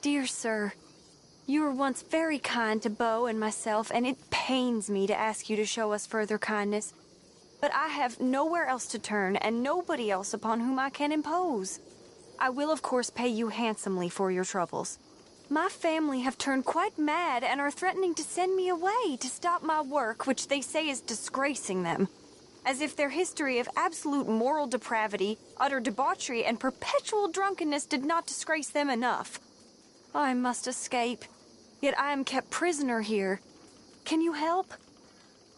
Dear sir, you were once very kind to Beau and myself, and it pains me to ask you to show us further kindness. But I have nowhere else to turn, and nobody else upon whom I can impose. I will, of course, pay you handsomely for your troubles. My family have turned quite mad and are threatening to send me away to stop my work, which they say is disgracing them. As if their history of absolute moral depravity, utter debauchery, and perpetual drunkenness did not disgrace them enough. I must escape, yet I am kept prisoner here. Can you help?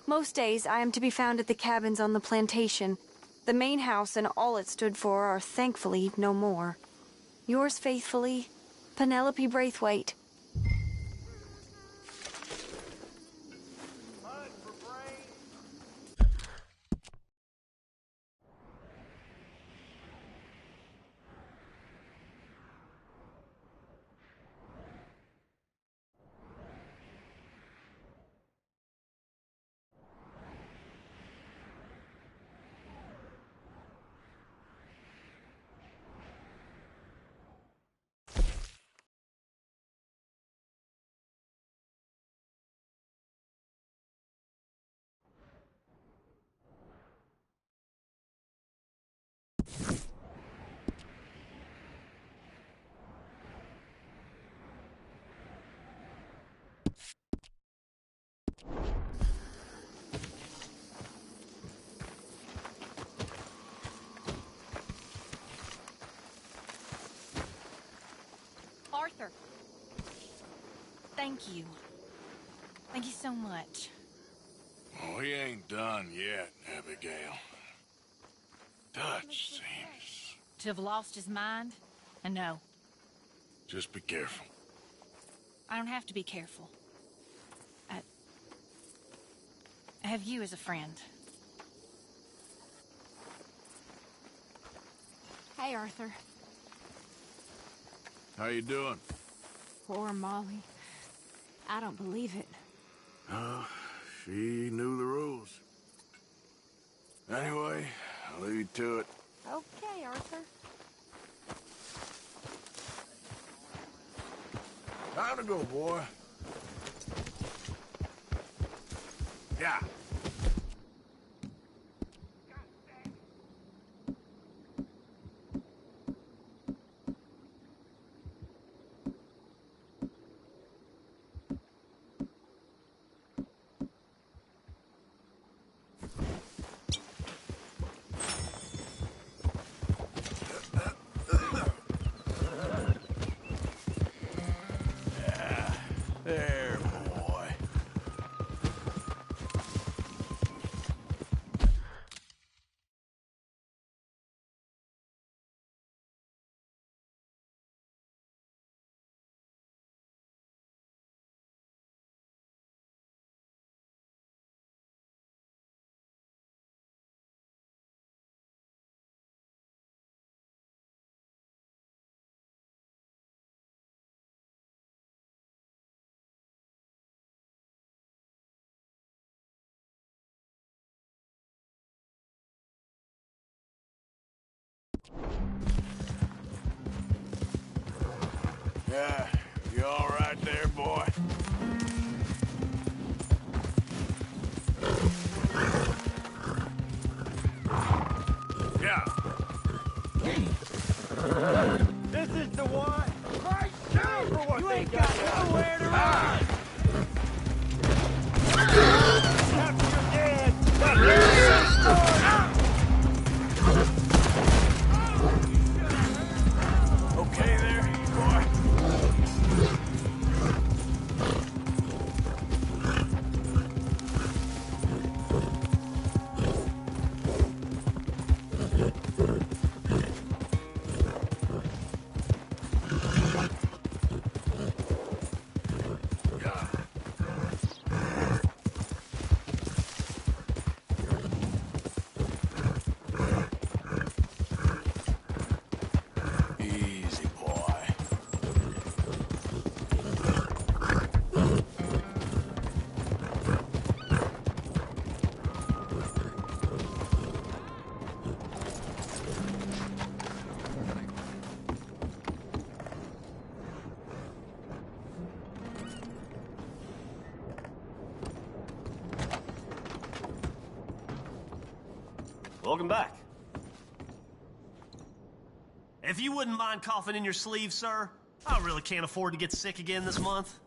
Most days I am to be found at the cabins on the plantation. The main house and all it stood for are thankfully no more. Yours faithfully, Penelope Braithwaite. Arthur. Thank you. Thank you so much. Oh, he ain't done yet, Abigail. Dutch seems... To have lost his mind? I know. Just be careful. I don't have to be careful. I have you as a friend. Hey, Arthur. How you doing? Poor Molly. I don't believe it. Oh, she knew the rules. Anyway, I'll leave you to it. Okay, Arthur. Time to go, boy. Yeah. There, boy. Yeah, you all right there, boy? Yeah. This is the one! Right down for what you ain't got nowhere to run! After you're dead, but Okay there, boy? Welcome back. If you wouldn't mind coughing in your sleeve, sir, I really can't afford to get sick again this month.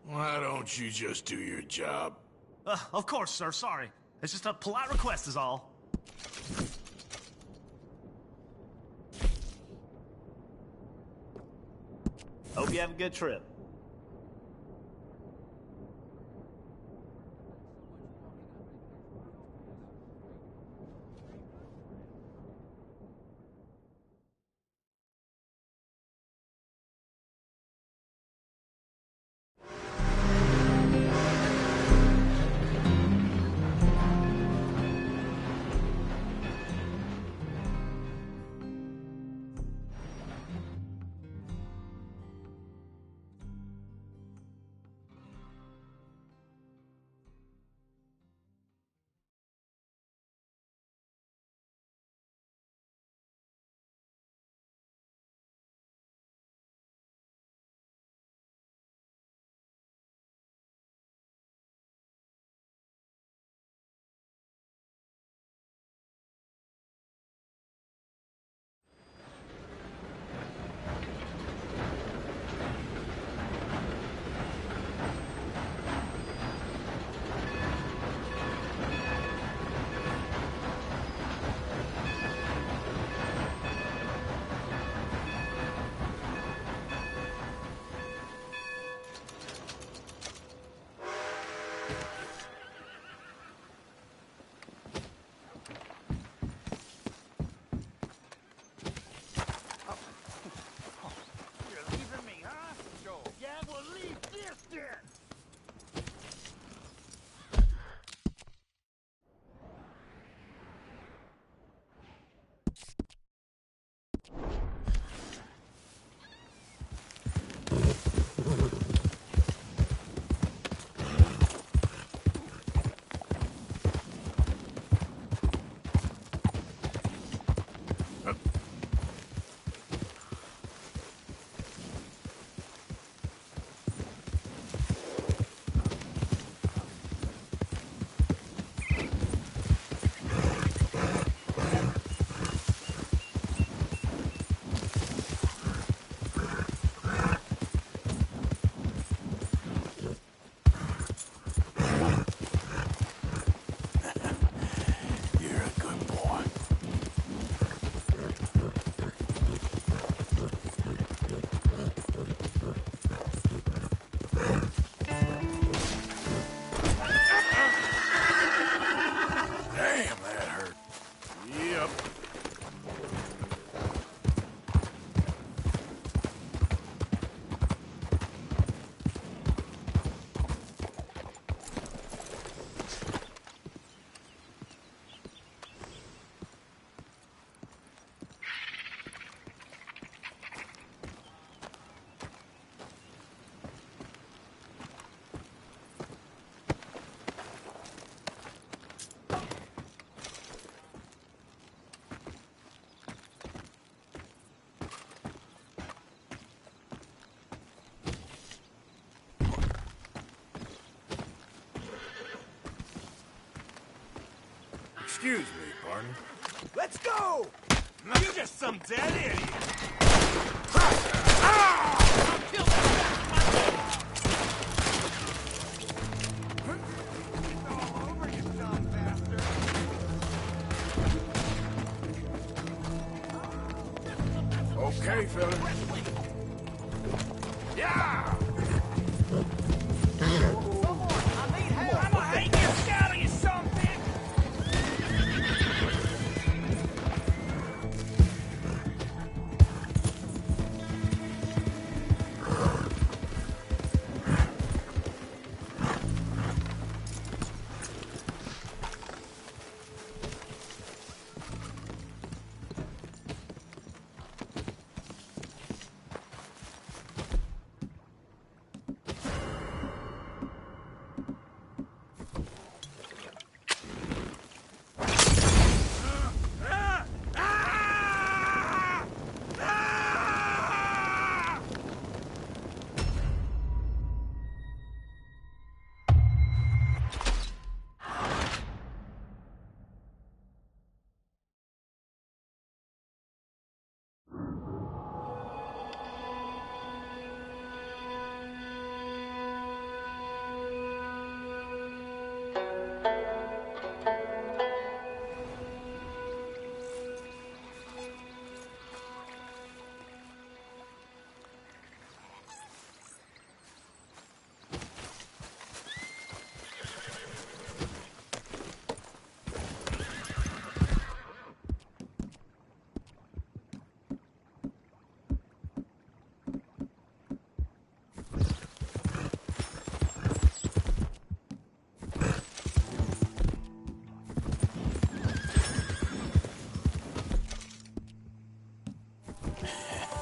Why don't you just do your job? Of course, sir, sorry. It's just a polite request is all. Hope you have a good trip. You're a good boy. Damn, that hurt. Yep. Excuse me, partner. Let's go! You're just some dead idiot! It's all over, you dumb bastard! Okay, fella. Yeah! I'm a hang your scout, you son of a bitch!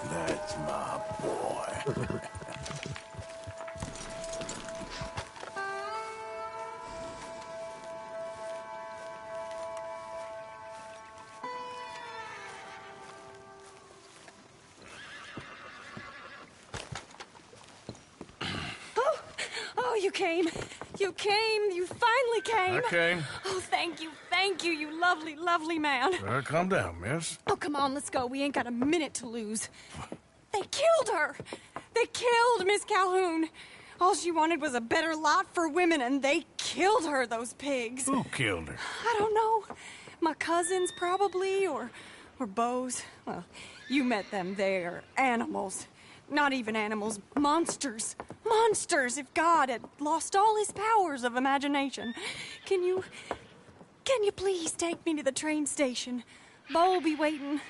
That's my boy. Oh, you came. You came. You finally came. I came. Oh, thank you, you lovely, lovely man. Calm down, miss. Oh, come on, let's go. We ain't got a minute to lose. They killed her. They killed Miss Calhoun. All she wanted was a better lot for women, and they killed her, those pigs. Who killed her? I don't know. My cousins, probably, or Beau's. Well, you met them. They're animals. Not even animals. Monsters. Monsters, if God had lost all his powers of imagination. Can you please take me to the train station? Beau'll be waiting.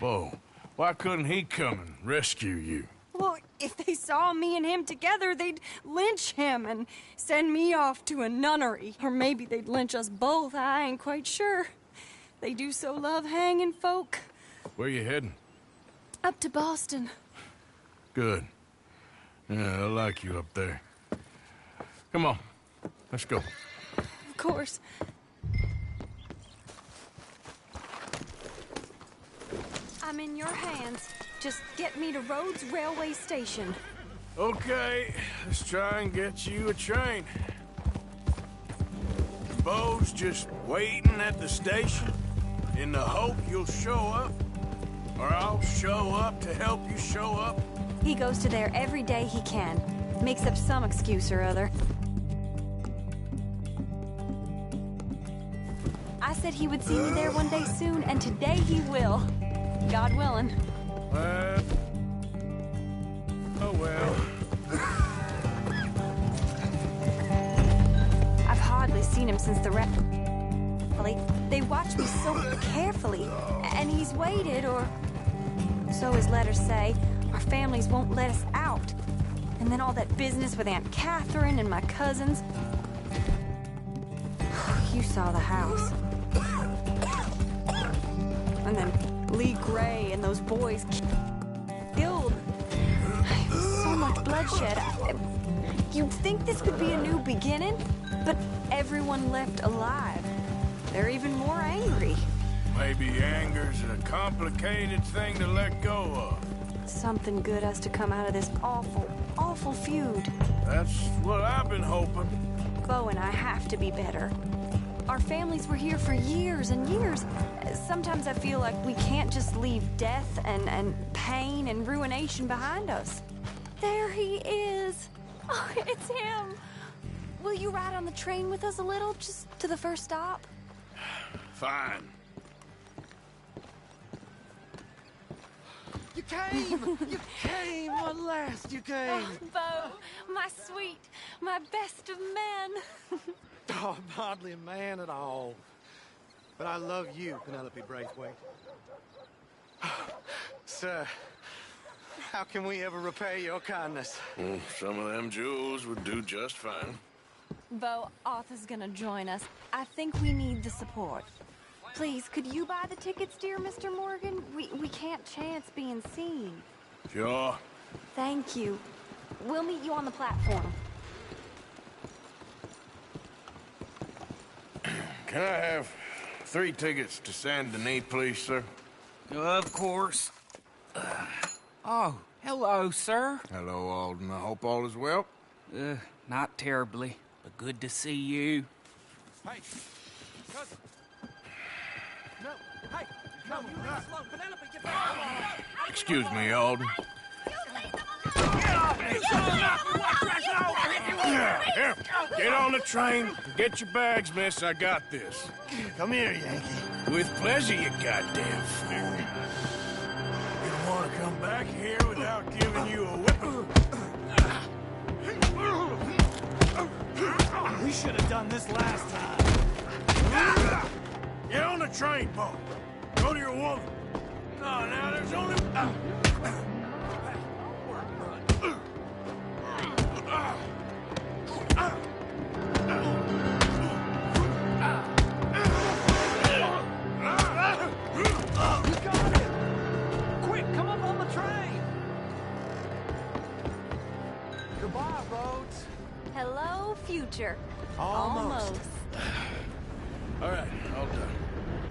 Beau, why couldn't he come and rescue you? Well, if they saw me and him together, they'd lynch him and send me off to a nunnery. Or maybe they'd lynch us both. I ain't quite sure. They do so love hanging folk. Where you heading? Up to Boston. Good. Yeah, I like you up there. Come on, let's go. Of course. I'm in your hands. Just get me to Rhodes Railway Station. Okay, let's try and get you a train. Beau's just waiting at the station in the hope you'll show up, or I'll show up to help you show up. He goes to there every day he can. Makes up some excuse or other. I said he would see me there one day soon, and today he will. God willing. Oh well. I've hardly seen him since the rally. They watched me so carefully, and he's waited, or so his letters say. Our families won't let us out. And then all that business with Aunt Catherine and my cousins. You saw the house. And then Lee Gray and those boys killed. It was so much bloodshed. You'd think this could be a new beginning, but everyone left alive. They're even more angry. Maybe anger's a complicated thing to let go of. Something good has to come out of this awful, awful feud. That's what I've been hoping. Beau and I have to be better. Our families were here for years and years. Sometimes I feel like we can't just leave death and pain and ruination behind us. There he is. Oh, it's him. Will you ride on the train with us a little, just to the first stop? Fine. You came! You came! At last you came! Oh, Beau, my sweet, my best of men. Oh, I'm hardly a man at all. But I love you, Penelope Braithwaite. Sir, how can we ever repay your kindness? Some of them jewels would do just fine. Beau, Arthur's gonna join us. I think we need the support. Please, could you buy the tickets, dear Mr. Morgan? We can't chance being seen. Sure. Thank you. We'll meet you on the platform. Can I have 3 tickets to Saint Denis, please, sir? Of course. Oh, hello, sir. Hello, Alden. I hope all is well. Not terribly, but good to see you. Hey, cousin. No, hey, no, you leave us alone. Penelope, get back. Excuse me, Alden. Here, get on the train. Get your bags, miss. I got this. Come here, Yankee. With pleasure, you goddamn fool. You don't want to come back here without giving you a whipping. We should have done this last time. Get on the train, Beau. Go to your woman. No, now there's only... You got it! Quick, come up on the train! later. Almost. All right, all done.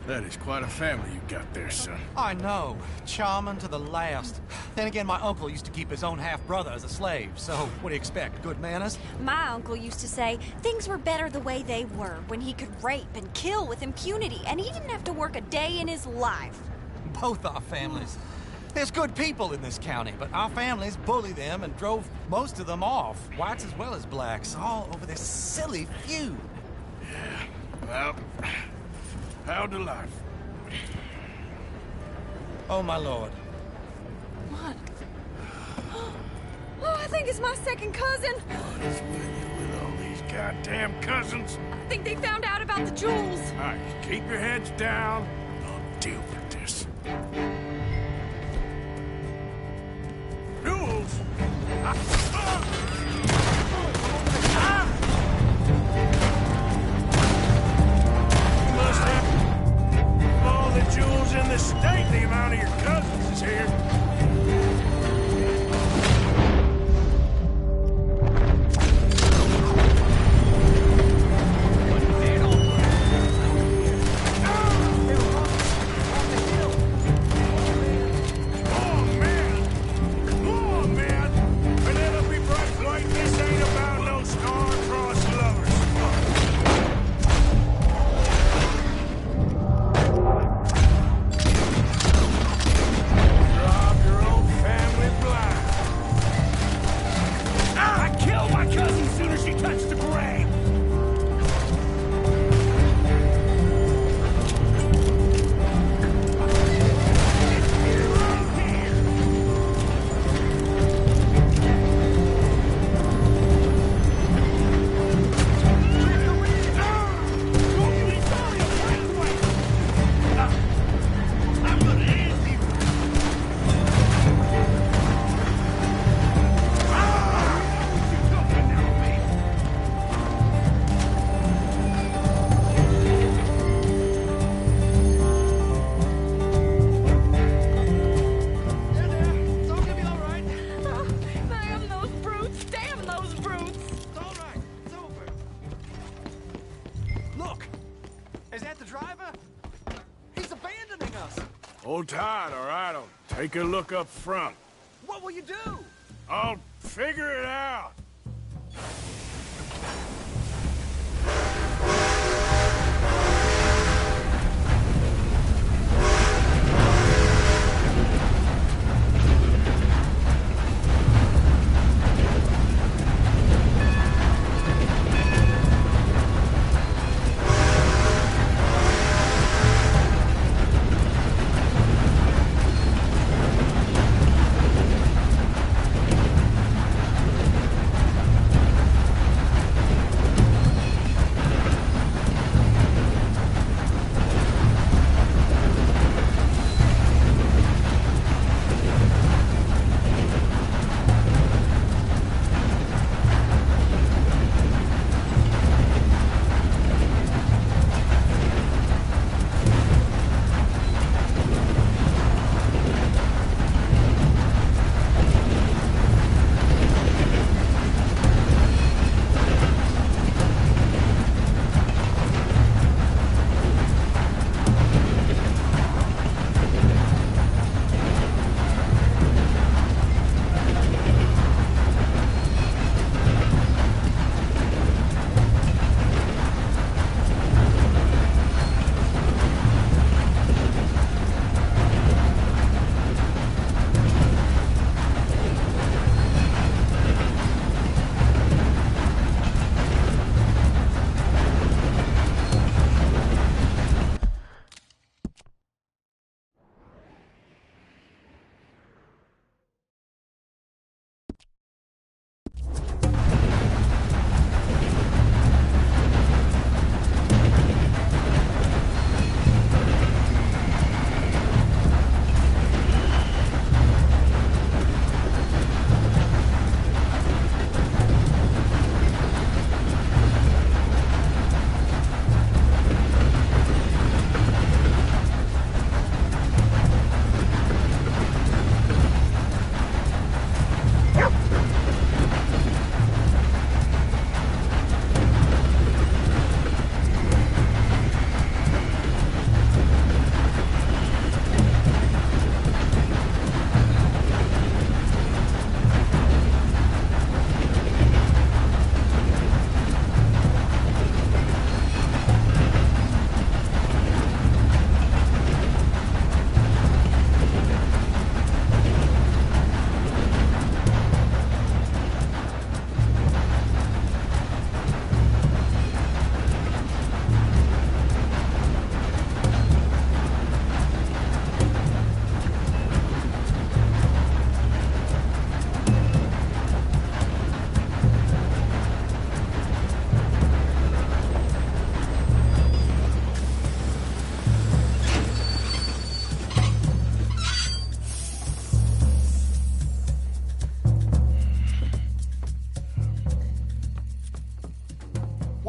That is quite a family you got there, son. I know. Charming to the last. Then again, my uncle used to keep his own half-brother as a slave, so what do you expect? Good manners? My uncle used to say things were better the way they were, when he could rape and kill with impunity, and he didn't have to work a day in his life. Both our families. There's good people in this county, but our families bullied them and drove most of them off, whites as well as blacks, all over this silly feud. Well, how to life? Oh, my lord. What? Oh, I think it's my second cousin. What is with you with all these goddamn cousins? I think they found out about the jewels. All right, keep your heads down. I'll deal with this. Jewels? You must have all the jewels in the state. The amount of your cousins is here. Hold tight, all right? I'll take a look up front. What will you do? I'll figure it out.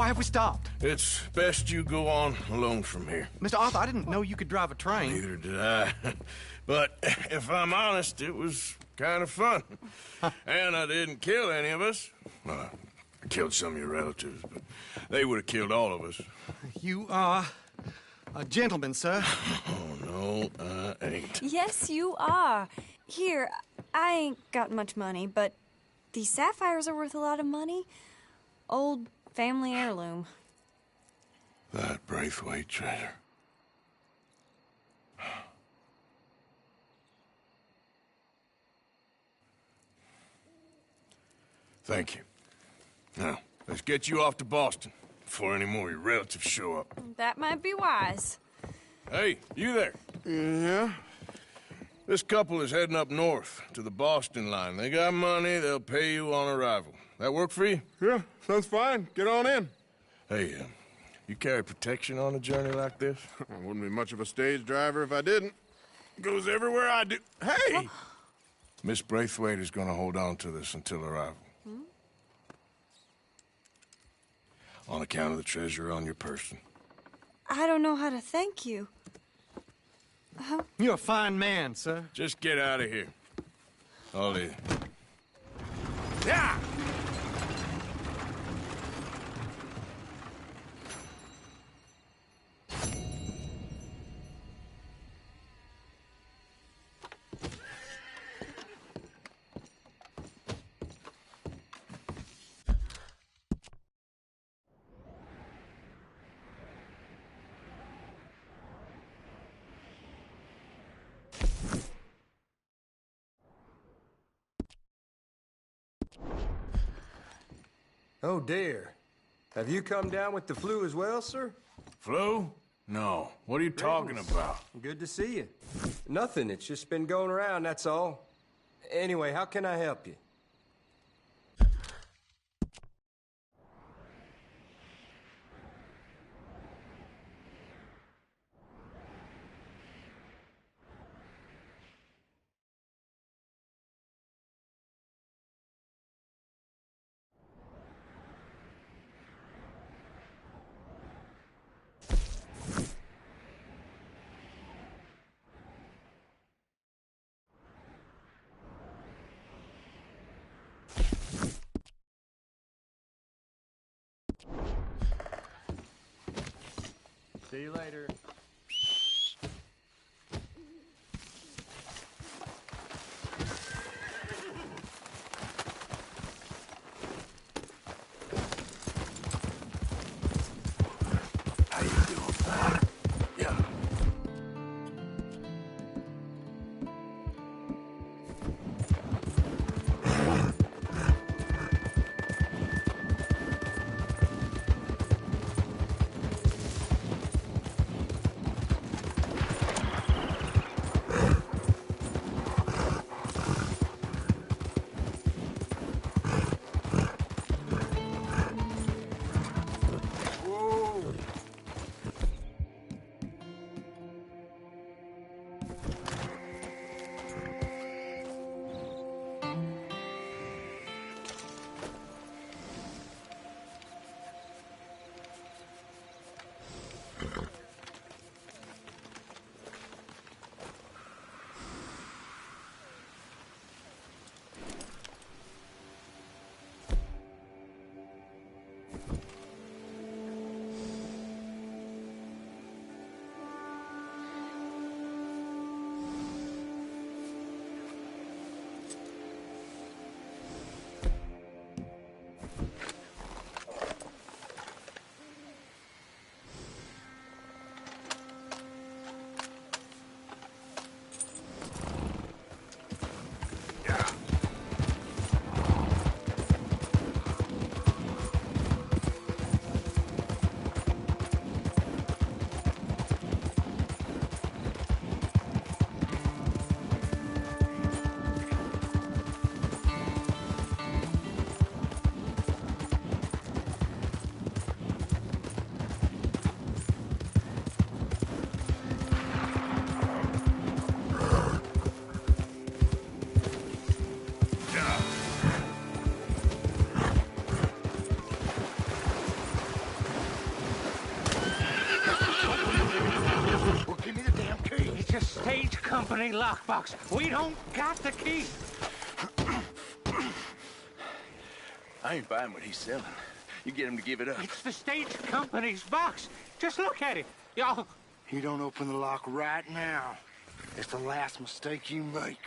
Why have we stopped? It's best you go on alone from here. Mr. Arthur, I didn't know you could drive a train. Neither did I. But if I'm honest, it was kind of fun. And I didn't kill any of us. Well, I killed some of your relatives, but they would have killed all of us. You are a gentleman, sir. Oh, no, I ain't. Yes, you are. Here, I ain't got much money, but these sapphires are worth a lot of money. Old family heirloom. That Braithwaite treasure. Thank you. Now, let's get you off to Boston before any more of your relatives show up. That might be wise. Hey, you there? Yeah? This couple is heading up north to the Boston line. They got money, they'll pay you on arrival. That work for you? Yeah, sounds fine. Get on in. Hey, you carry protection on a journey like this? I wouldn't be much of a stage driver if I didn't. Goes everywhere I do. Hey! Miss Braithwaite is gonna hold on to this until arrival. On account of the treasure on your person. I don't know how to thank you. You're a fine man, sir. Just get out of here. I'll leave. Yeah! Oh, dear. Have you come down with the flu as well, sir? Flu? No. What are you talking about? Good to see you. Nothing. It's just been going around, that's all. Anyway, how can I help you? See you later. How you doing, pal? Yeah. company lockbox. We don't got the key. I ain't buying what he's selling. You get him to give it up. It's the stage company's box. Just look at it. Y'all. You don't open the lock right now. It's the last mistake you make.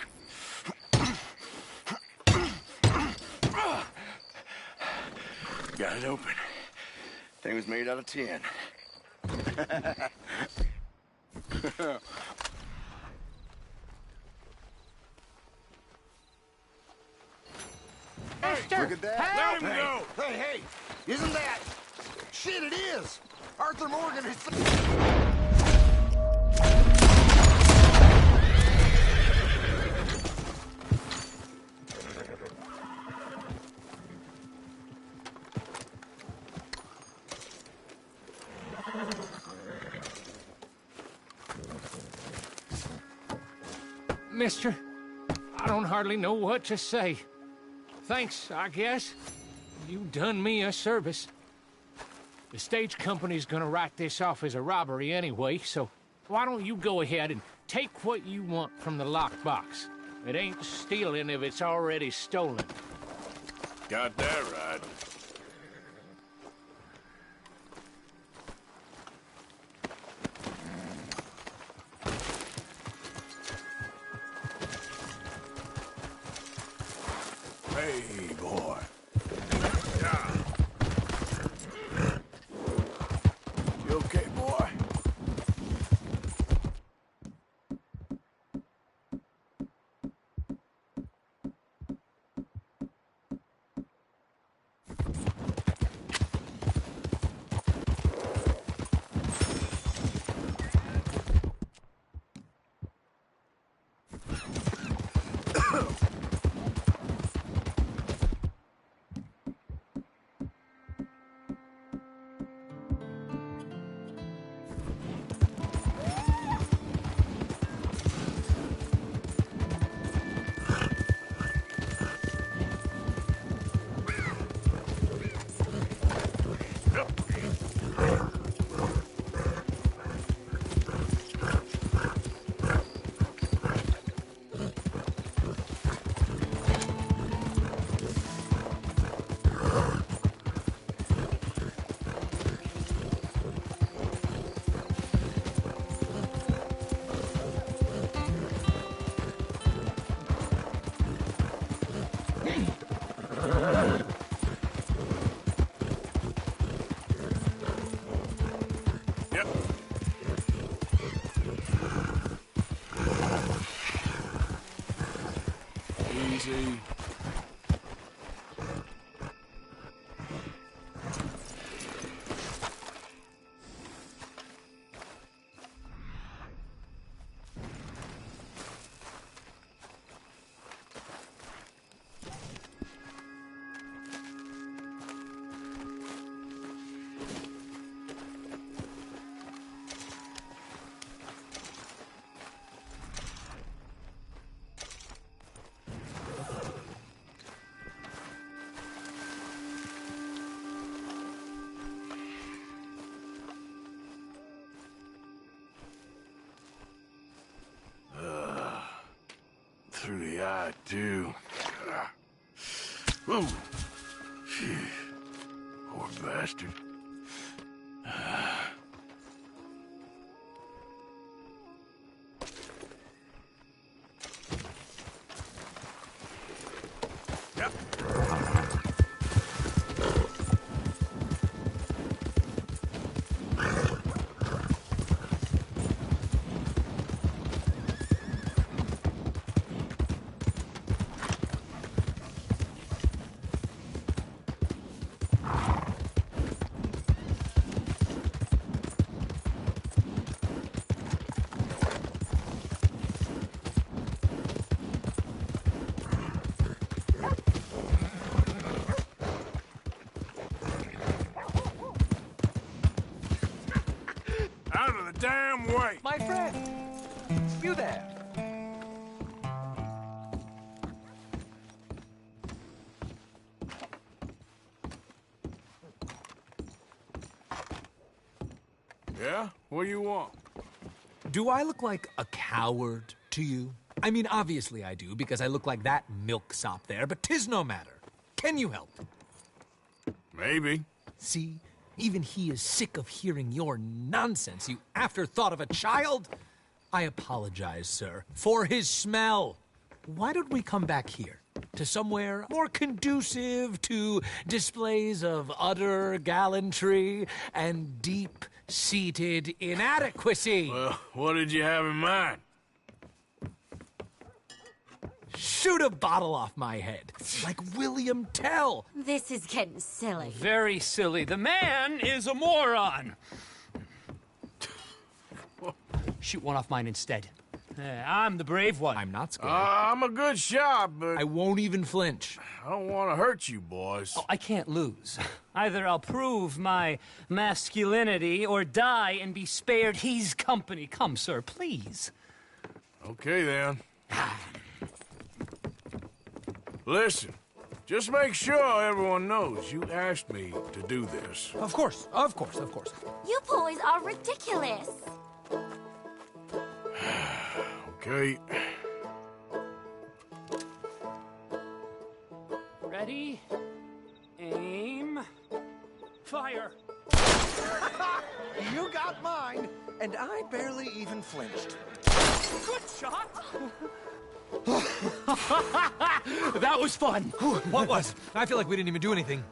Got it open. Thing was made out of tin. Mister, Look at that. help! Let him go! Hey, hey! Isn't that... Shit, it is! Arthur Morgan is... Mister, I don't hardly know what to say. Thanks, I guess. You done me a service. The stage company's gonna write this off as a robbery anyway, so why don't you go ahead and take what you want from the lockbox? It ain't stealing if it's already stolen. Got that right. Hey, boy. You okay, boy? Yep. Easy. Through the eye, too. Whoa. Phew. Poor bastard. Yep. Out of the damn way! My friend! You there! Yeah? What do you want? Do I look like a coward to you? I mean, obviously I do, because I look like that milksop there, but 'tis no matter. Can you help? Maybe. See? Even he is sick of hearing your nonsense, you afterthought of a child. I apologize, sir, for his smell. Why don't we come back here? To somewhere more conducive to displays of utter gallantry and deep-seated inadequacy. Well, what did you have in mind? Shoot a bottle off my head, like William Tell. This is getting silly. Very silly. The man is a moron. Shoot one off mine instead. I'm the brave one. I'm not scared. I'm a good shot, but I won't even flinch. I don't want to hurt you, boys. Oh, I can't lose. Either I'll prove my masculinity or die and be spared his company. Come, sir, please. Okay, then. Listen, just make sure everyone knows you asked me to do this. Of course, of course, of course. You boys are ridiculous. Okay. Ready? Aim. Fire. You got mine, and I barely even flinched. Good shot. That was fun. What was? I feel like we didn't even do anything.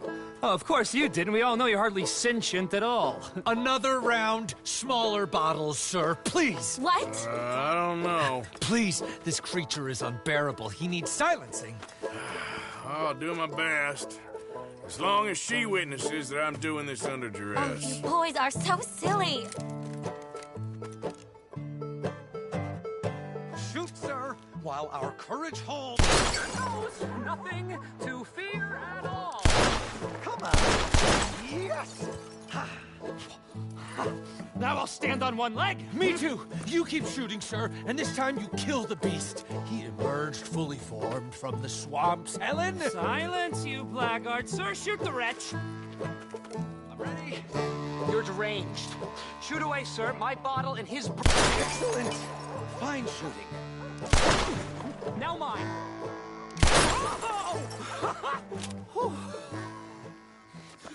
Oh, of course you didn't. We all know you're hardly sentient at all. Another round, smaller bottles, sir, please. What? I don't know. Please, this creature is unbearable. He needs silencing. I'll do my best. As long as she witnesses that I'm doing this under duress. Oh, you boys are so silly. Shoot, sir, while our courage holds. Nothing to fear at all. Come on. Yes. Now I'll stand on one leg. Me too. You keep shooting, sir, and this time you kill the beast. He emerged fully formed from the swamps, Helen. Silence, you blackguard. Sir, shoot the wretch. I'm ready. You're deranged. Shoot away, sir. My bottle and his... Excellent. Fine shooting. Now mine.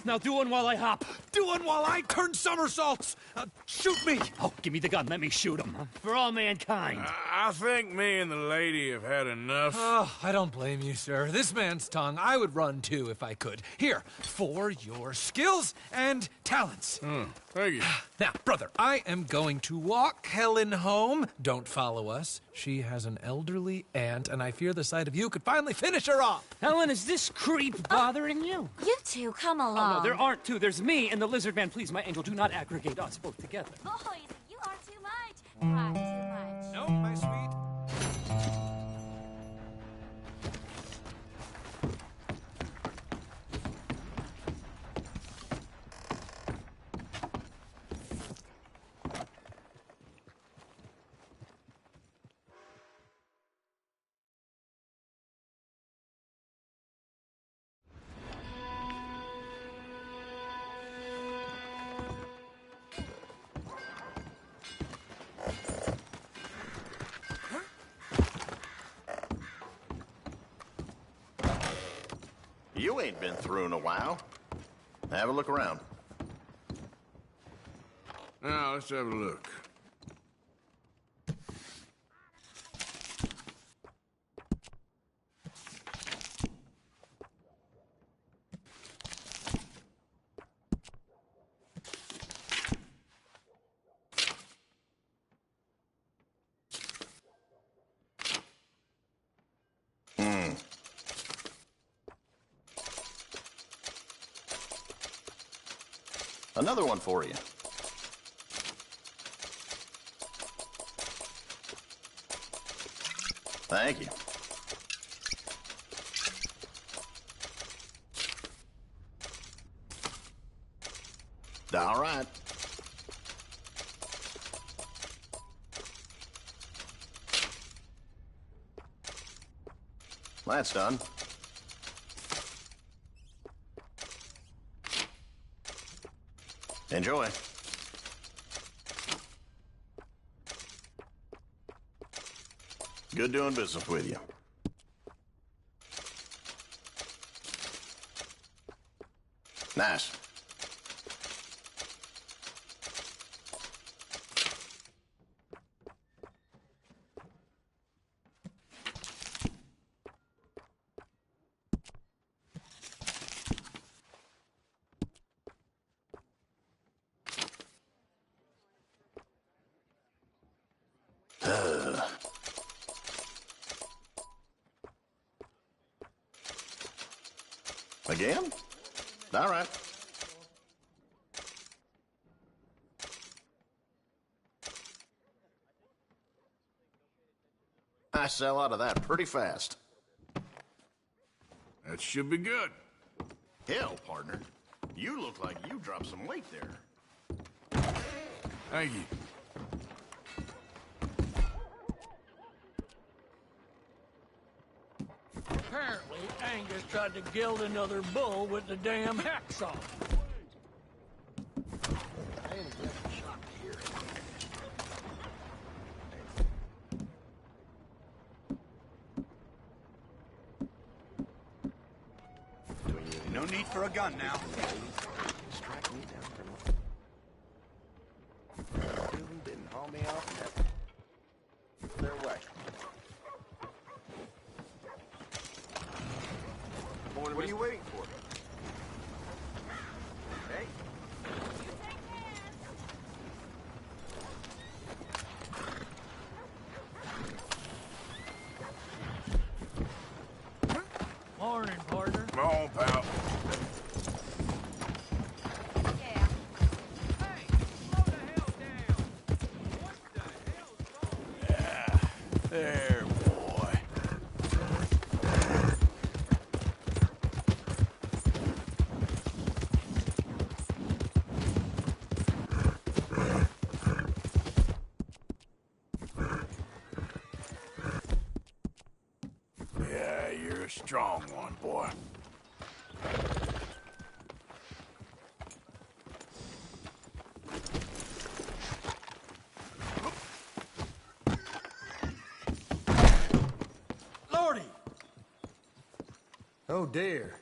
Now do one while I hop. Do one while I turn somersaults. Shoot me. Oh, give me the gun. Let me shoot him. For all mankind. I think me and the lady have had enough. Oh, I don't blame you, sir. This man's tongue, I would run too if I could. Here, for your skills and talents. Thank you. Now, brother, I am going to walk Helen home. Don't follow us. She has an elderly aunt, and I fear the sight of you could finally finish her off. Helen, is this creep bothering you? You two, come along. Oh, no, there aren't two. There's me and the lizard man. Please, my angel, do not aggregate us both together. Boys, you are too much. Far too much. No, my sweet. You ain't been through in a while. Have a look around. Now, let's have a look. Another one for you. Thank you. All right. That's done. Enjoy. Good doing business with you. Nice. Again? All right. I sell out of that pretty fast. That should be good. Hell, partner. You look like you dropped some weight there. Thank you. Apparently, Angus tried to gild another bull with the damn hacksaw. I ain't exactly shocked to hear it. No need for a gun now. Strike me down for didn't haul me off their way. What are you waiting for? Hey. Morning, partner. Come on, pal. Yeah. Hey, slow the hell down. What the hell's wrong? Yeah. There, boy. Yeah, you're a strong one, boy. Lordy! Oh, dear.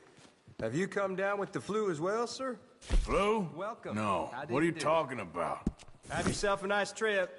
Have you come down with the flu as well, sir? Flu? Welcome. No. How do What are you you do? talking about? Have yourself a nice trip.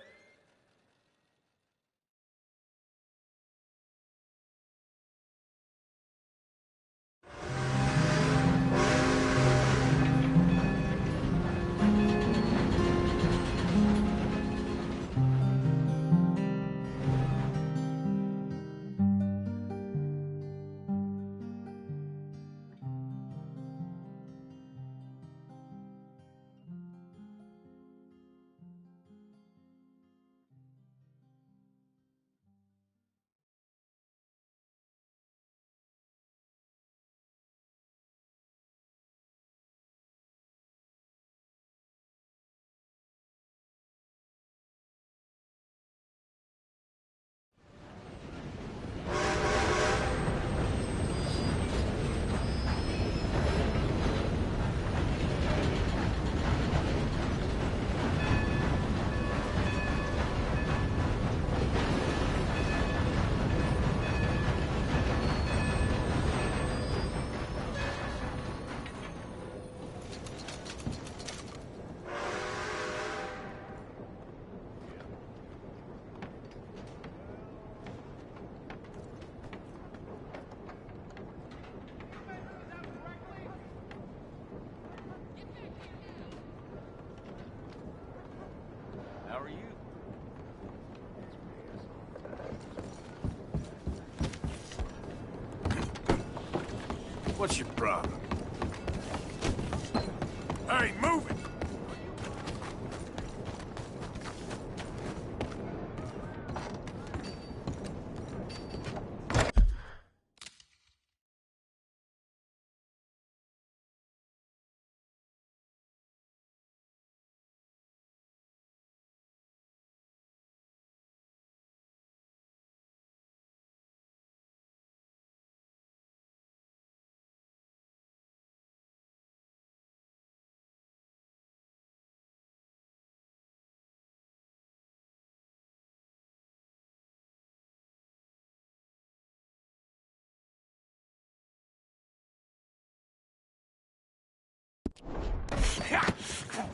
How are you? What's your problem? Hey, move it!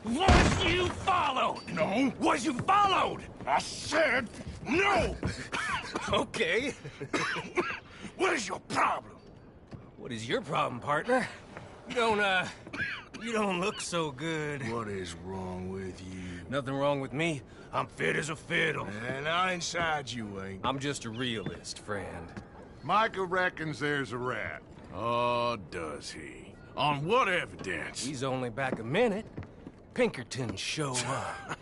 Was you followed? No. Was you followed? I said no. Okay. What is your problem? What is your problem, partner? You don't look so good. What is wrong with you? Nothing wrong with me. I'm fit as a fiddle. And I inside you ain't. I'm just a realist, friend. Micah reckons there's a rat. Oh, does he? On what evidence? He's only back a minute. Pinkerton show up.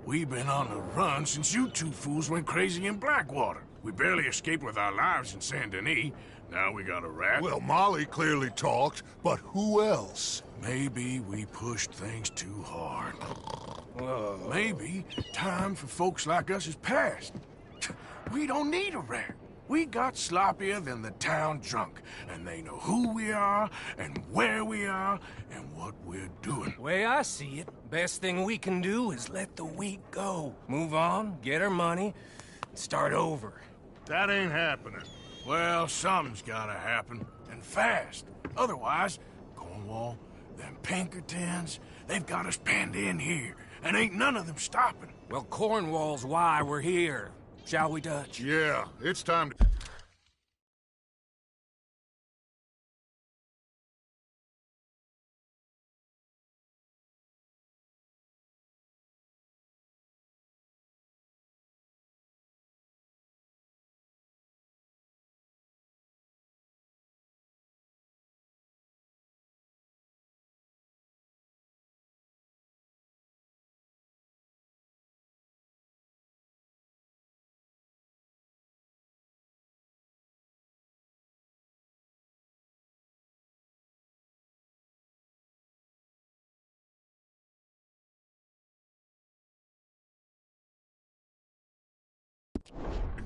We've been on the run since you two fools went crazy in Blackwater. We barely escaped with our lives in Saint Denis. Now we got a rat. Well, Molly clearly talked, but who else? Maybe we pushed things too hard. Whoa. Maybe time for folks like us is past. We don't need a rat. We got sloppier than the town drunk, and they know who we are, and where we are, and what we're doing. Way I see it, best thing we can do is let the week go. Move on, get our money, start over. That ain't happening. Well, something's gotta happen, and fast. Otherwise, Cornwall, them Pinkertons, they've got us penned in here, and ain't none of them stopping. Well, Cornwall's why we're here. Shall we, Dutch? Yeah, it's time to...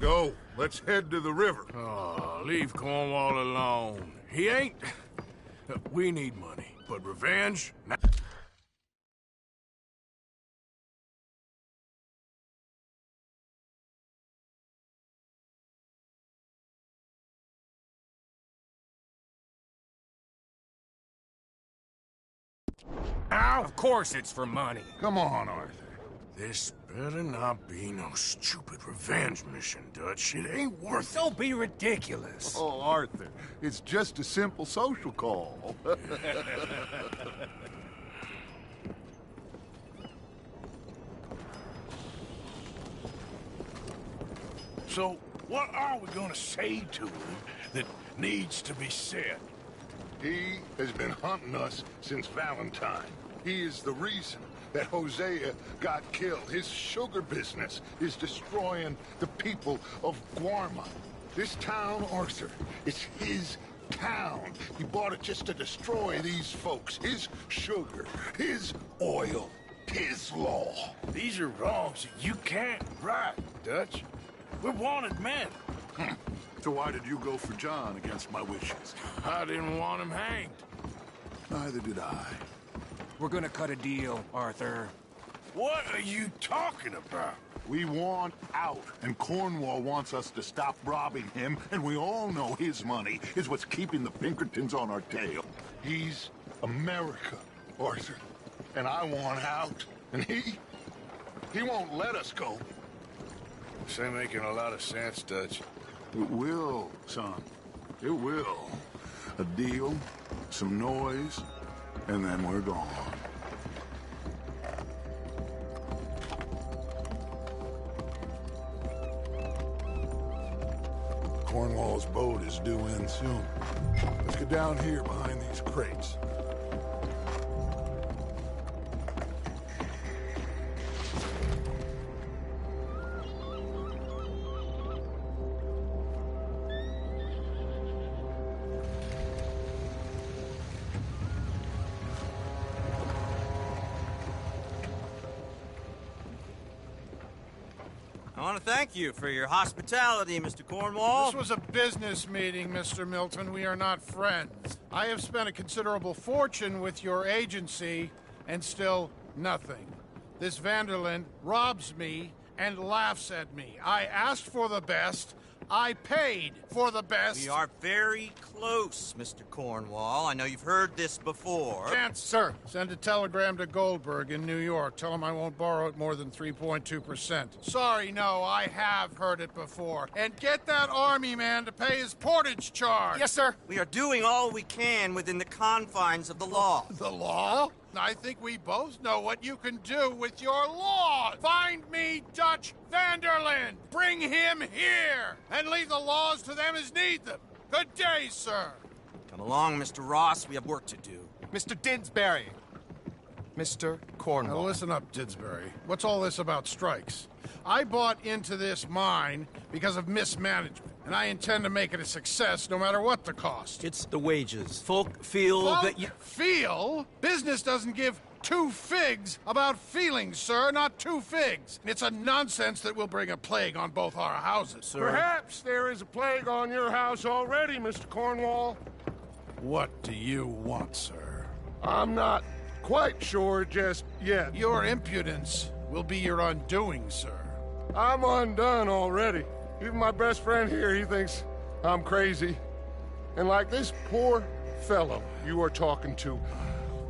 Go. Let's head to the river. Oh, leave Cornwall alone. He ain't... We need money, but revenge? Now? Of course it's for money. Come on, Arthur. This better not be no stupid revenge mission, Dutch. It ain't worth it. Don't be ridiculous. Oh, Arthur, it's just a simple social call. So, what are we gonna say to him that needs to be said? He has been hunting us since Valentine. He is the reason that Hosea got killed. His sugar business is destroying the people of Guarma. This town, Arthur, is his town. He bought it just to destroy these folks. His sugar, his oil, his law. These are wrongs that you can't right, Dutch. We're wanted men. So why did you go for John against my wishes? I didn't want him hanged. Neither did I. We're gonna cut a deal, Arthur. What are you talking about? We want out, and Cornwall wants us to stop robbing him, and we all know his money is what's keeping the Pinkertons on our tail. He's America, Arthur, and I want out, and he won't let us go. This ain't making a lot of sense, Dutch. It will, son. It will. A deal, some noise, and then we're gone. Cornwall's boat is due in soon. Let's get down here behind these crates. I want to thank you for your hospitality, Mr. Cornwall. This was a business meeting, Mr. Milton. We are not friends. I have spent a considerable fortune with your agency, and still nothing. This Vanderlyn robs me and laughs at me. I asked for the best. I paid for the best. We are very close, Mr. Cornwall. I know you've heard this before. Chance, sir. Send a telegram to Goldberg in New York. Tell him I won't borrow it more than 3.2%. Sorry, no, I have heard it before. And get that army man to pay his portage charge. Yes, sir. We are doing all we can within the confines of the law. The law? I think we both know what you can do with your laws. Find me Dutch Vanderlyn. Bring him here. And leave the laws to them as need them. Good day, sir. Come along, Mr. Ross. We have work to do. Mr. Didsbury. Mr. Cornwall. Now listen up, Didsbury. What's all this about strikes? I bought into this mine because of mismanagement, and I intend to make it a success no matter what the cost. It's the wages. Folk feel that you... Feel? Business doesn't give two figs about feelings, sir, not two figs. It's a nonsense that will bring a plague on both our houses, sir. Perhaps there is a plague on your house already, Mr. Cornwall. What do you want, sir? I'm not quite sure just yet. Your impudence will be your undoing, sir. I'm undone already. Even my best friend here, he thinks I'm crazy. And like this poor fellow you are talking to,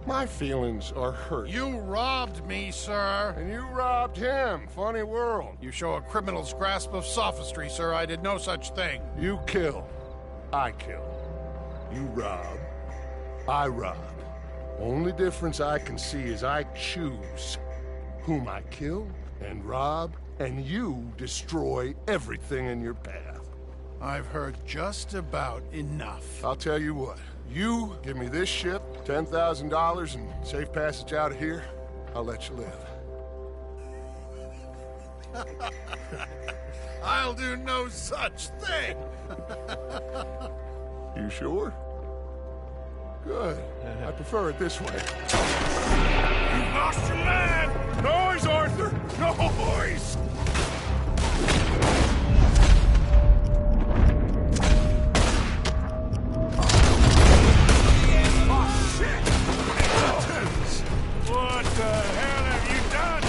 my feelings are hurt. You robbed me, sir. And you robbed him. Funny world. You show a criminal's grasp of sophistry, sir. I did no such thing. You kill. I kill. You rob. I rob. Only difference I can see is I choose whom I kill and rob, and you destroy everything in your path. I've heard just about enough. I'll tell you what. You give me this ship, $10,000, and safe passage out of here, I'll let you live. I'll do no such thing. You sure? Good. I prefer it this way. You lost your man! Noise, Arthur! Noise! Oh, shit! What the hell have you done?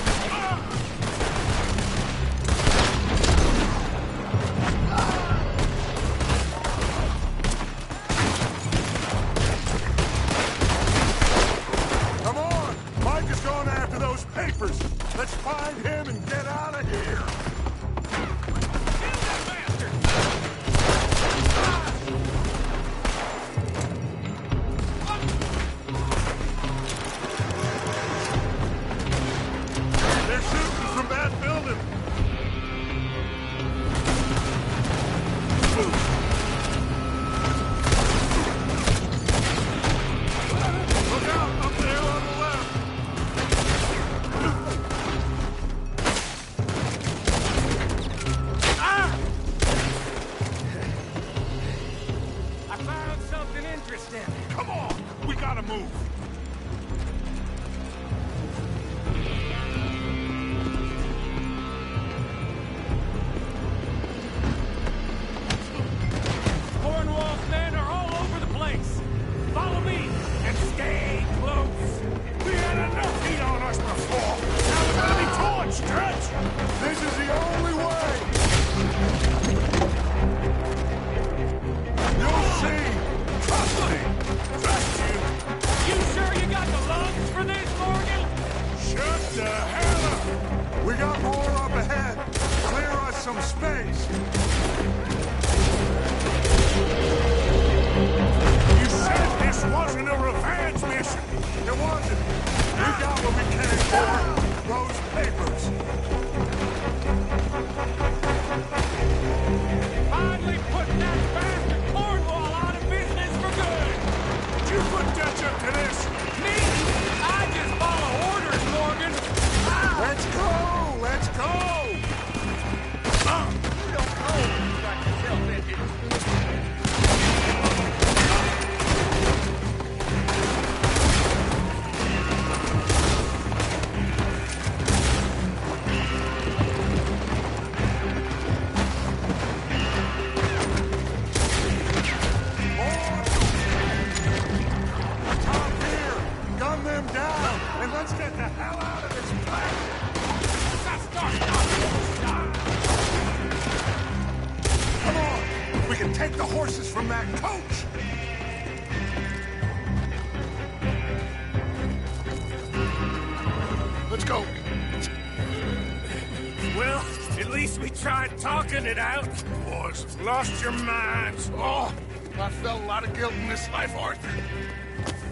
Come on! Mike is going after those papers. Let's find him and get out of here. They're shooting from that building. Look out, up there on the left. I found something interesting. Come on, we gotta move. Cornwall's men are all over the place. Follow me and stay close. We had enough heat on us before. Now we're gonna be torched, Dutch. This is the only way. You'll see. Trust me. Trust you. You can take the horses from that coach! Let's go. Well, at least we tried talking it out. Boys, Lost your minds. oh, I felt a lot of guilt in this life, Arthur.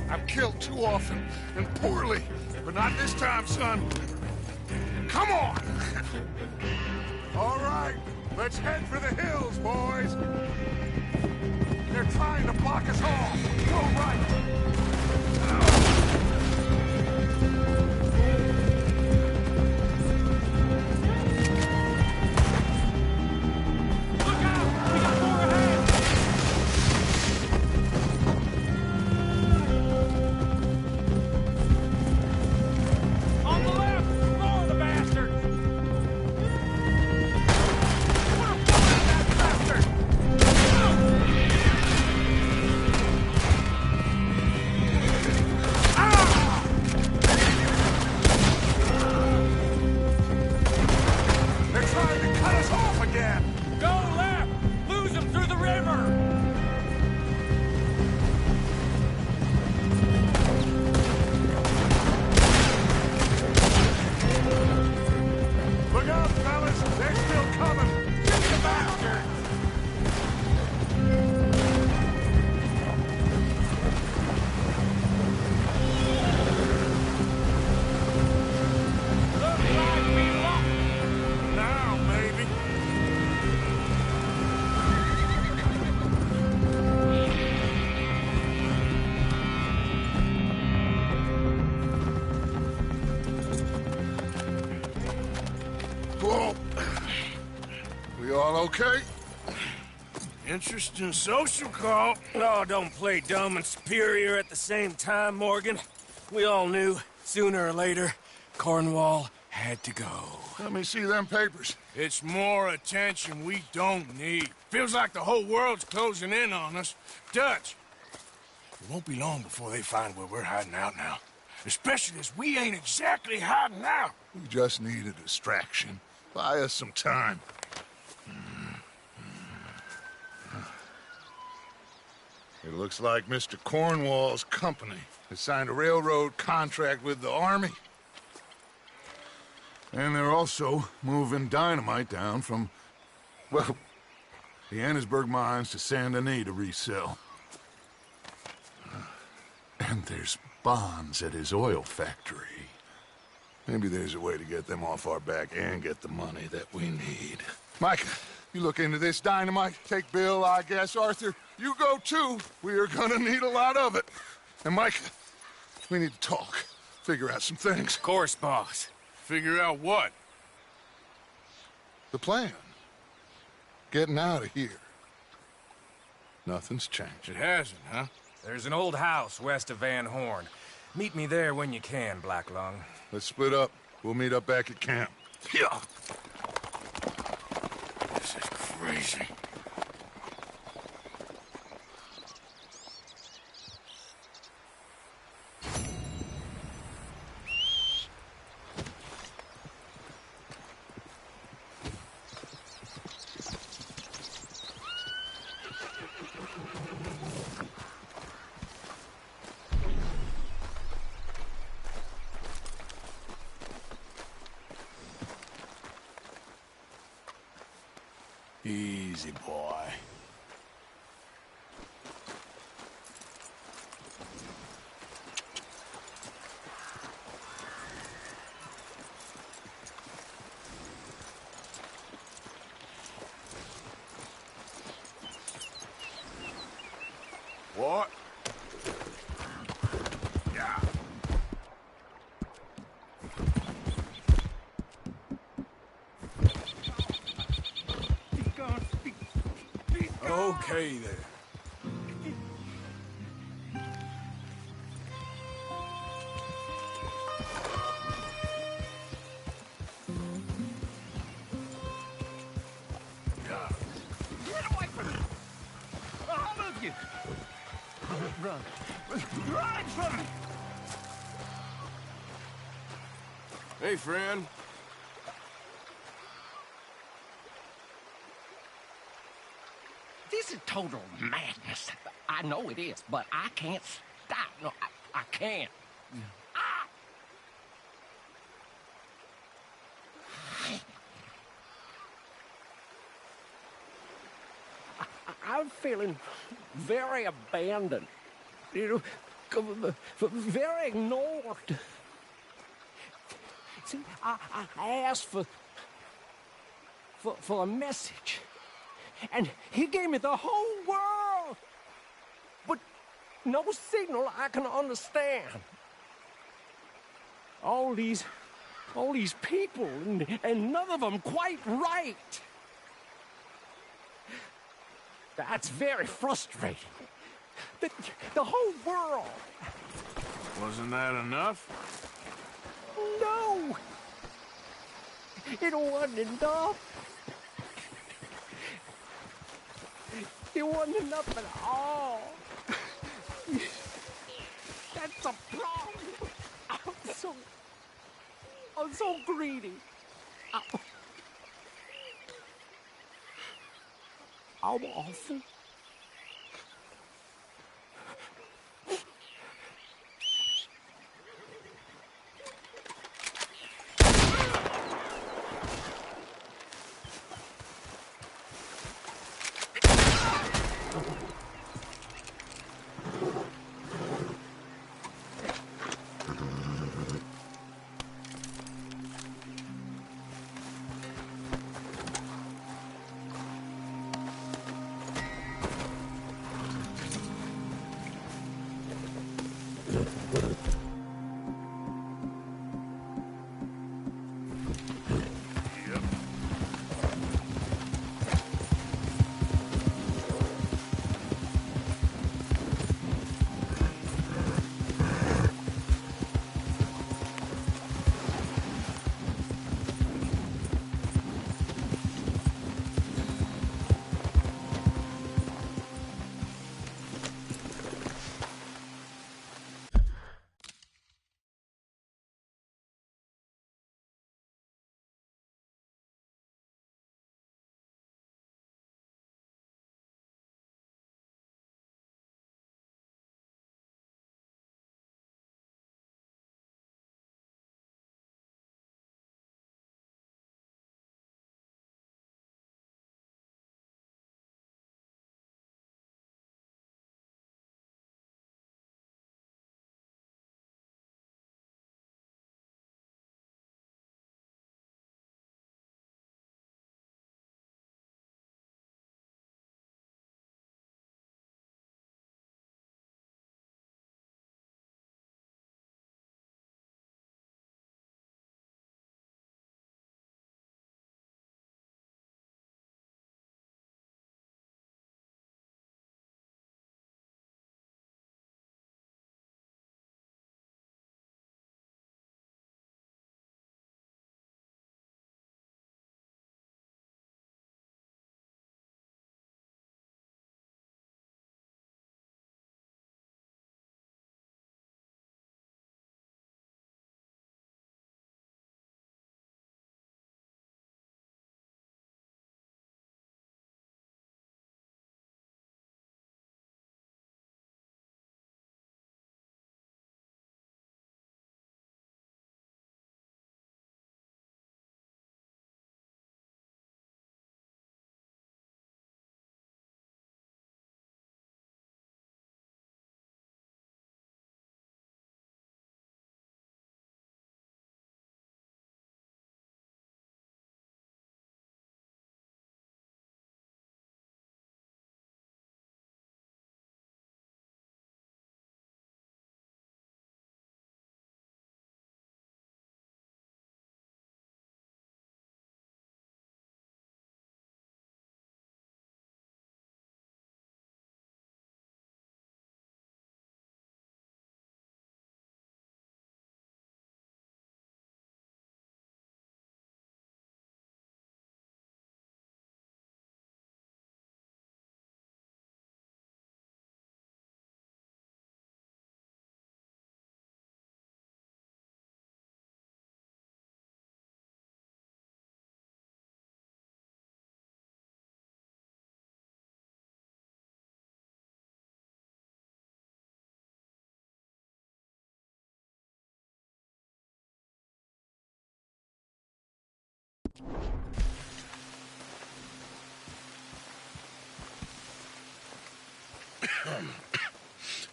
I've killed too often and poorly, but not this time, son. Come on! All right, let's head for the hills, boys. They're trying to block us off. Go right. On the left! Lower the bastard! Put a bullet in that bastard! They're trying to cut us off again. Go left! Lose him through the river! Look out, fellas. They're still coming. Get the bastard. Looks like we lost. Now, maybe. Whoa. We all okay? Interesting social call. Oh, don't play dumb and superior at the same time, Morgan. We all knew, sooner or later, Cornwall had to go. Let me see them papers. It's more attention we don't need. Feels like the whole world's closing in on us. Dutch, it won't be long before they find where we're hiding out now. Especially as we ain't exactly hiding out. We just need a distraction. Buy us some time. It looks like Mr. Cornwall's company has signed a railroad contract with the Army. And they're also moving dynamite down from, well, the Annesburg mines to Saint Denis to resell. And there's bonds at his oil factory. Maybe there's a way to get them off our back and get the money that we need. Mike, you look into this dynamite. Take Bill, I guess. Arthur, you go too. We are gonna need a lot of it. And Mike, we need to talk. Figure out some things. Of course, boss. Figure out what? The plan. Getting out of here. Nothing's changed. It hasn't, huh? There's an old house west of Van Horn. Meet me there when you can, Black Lung. Let's split up. We'll meet up back at camp. Yeah. This is crazy. Easy, boy. What? Yeah. Okay, there. Get away from me! All of you! Run. Run from me! Hey, friend. This is total madness. I know it is, but I can't stop. No, I can't. I'm feeling very abandoned, you know, very ignored. See, I asked for a message, and he gave me the whole world, but no signal I can understand. All these people, and none of them quite right. That's very frustrating. The whole world. Wasn't that enough? No! It wasn't enough. It wasn't enough at all. That's the problem. I'm so greedy. I'm awful.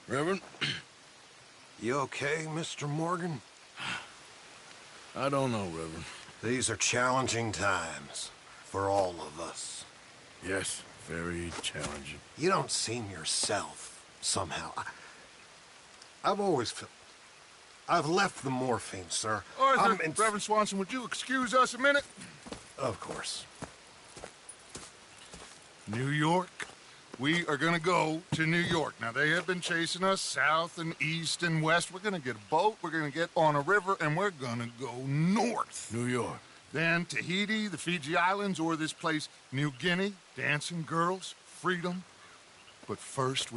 Reverend? You okay, Mr. Morgan? I don't know, Reverend. These are challenging times for all of us. Yes, very challenging. You don't seem yourself, somehow. I've always felt... I've left the morphine, sir. Arthur, Reverend Swanson, would you excuse us a minute? Of course. New York. We are gonna go to New York. Now, they have been chasing us south and east and west. We're gonna get a boat, we're gonna get on a river, and we're gonna go north. New York. Then Tahiti, the Fiji Islands, or this place, New Guinea, dancing girls, freedom. But first,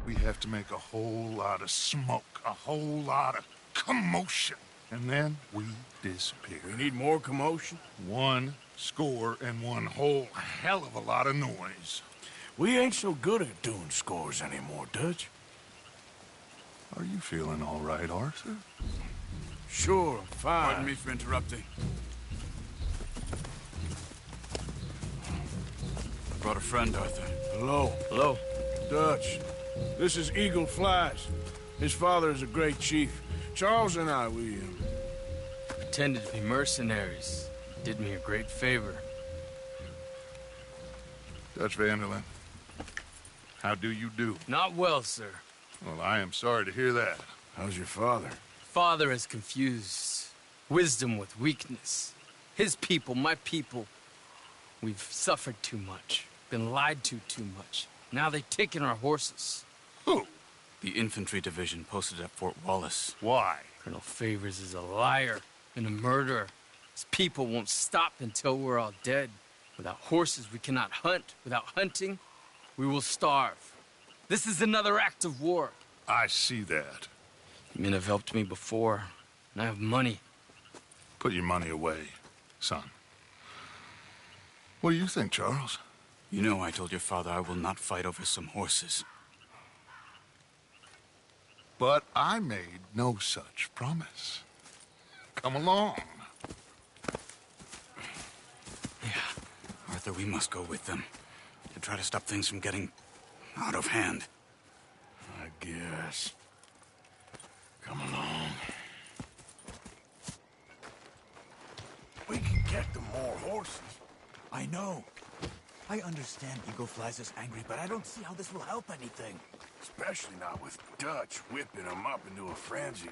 we have to make a whole lot of smoke, a whole lot of commotion. And then we disappear. We need more commotion? 1 score and one whole hell of a lot of noise. We ain't so good at doing scores anymore, Dutch. Are you feeling all right, Arthur? Sure, I'm fine. Pardon me for interrupting. I brought a friend, Arthur. Hello. Hello. Dutch. This is Eagle Flies. His father is a great chief. Charles and I, we pretended to be mercenaries. Did me a great favor. Dutch Vanderlyn, how do you do? Not well, sir. Well, I am sorry to hear that. How's your father? Father has confused wisdom with weakness. His people, my people, we've suffered too much. Been lied to too much. Now they've taken our horses. Who? The infantry division posted at Fort Wallace. Why? Colonel Favors is a liar and a murderer. His people won't stop until we're all dead. Without horses, we cannot hunt. Without hunting, we will starve. This is another act of war. I see that. Men have helped me before, and I have money. Put your money away, son. What do you think, Charles? You know I told your father I will not fight over some horses. But I made no such promise. Come along. Yeah, Arthur, we must go with them to try to stop things from getting out of hand. I guess. Come along. We can get them more horses. I know. I understand Eagle Flies is angry, but I don't see how this will help anything. Especially not with Dutch whipping them up into a frenzy.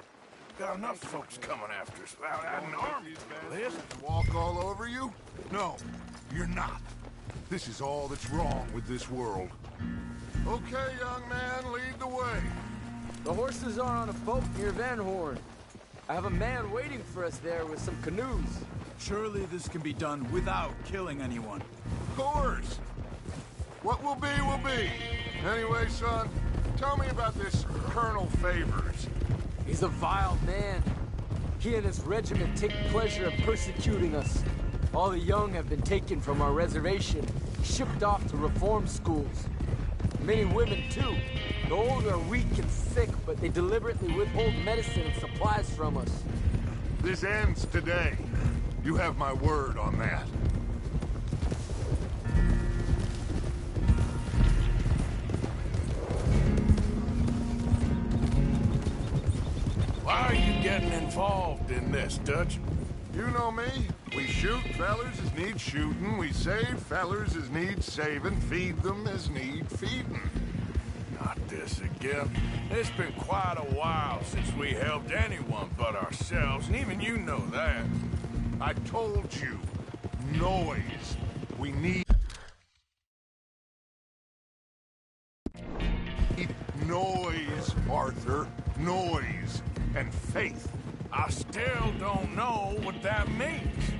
Got enough folks coming after us without adding an army to the list. Walk all over you? No, you're not. This is all that's wrong with this world. Okay, young man, lead the way. The horses are on a boat near Van Horn. I have a man waiting for us there with some canoes. Surely this can be done without killing anyone. Of course. What will be, will be. Anyway, son, tell me about this Colonel Favors. He's a vile man. He and his regiment take pleasure in persecuting us. All the young have been taken from our reservation, shipped off to reform schools. Many women, too. The old are weak and sick, but they deliberately withhold medicine and supplies from us. This ends today. You have my word on that. Why are you getting involved in this, Dutch? You know me. We shoot fellers as need shooting. We save fellers as need saving. Feed them as need feeding. Not this again. It's been quite a while since we helped anyone but ourselves, and even you know that. I told you. Noise. We need noise, Arthur. Noise and faith. I still don't know what that means.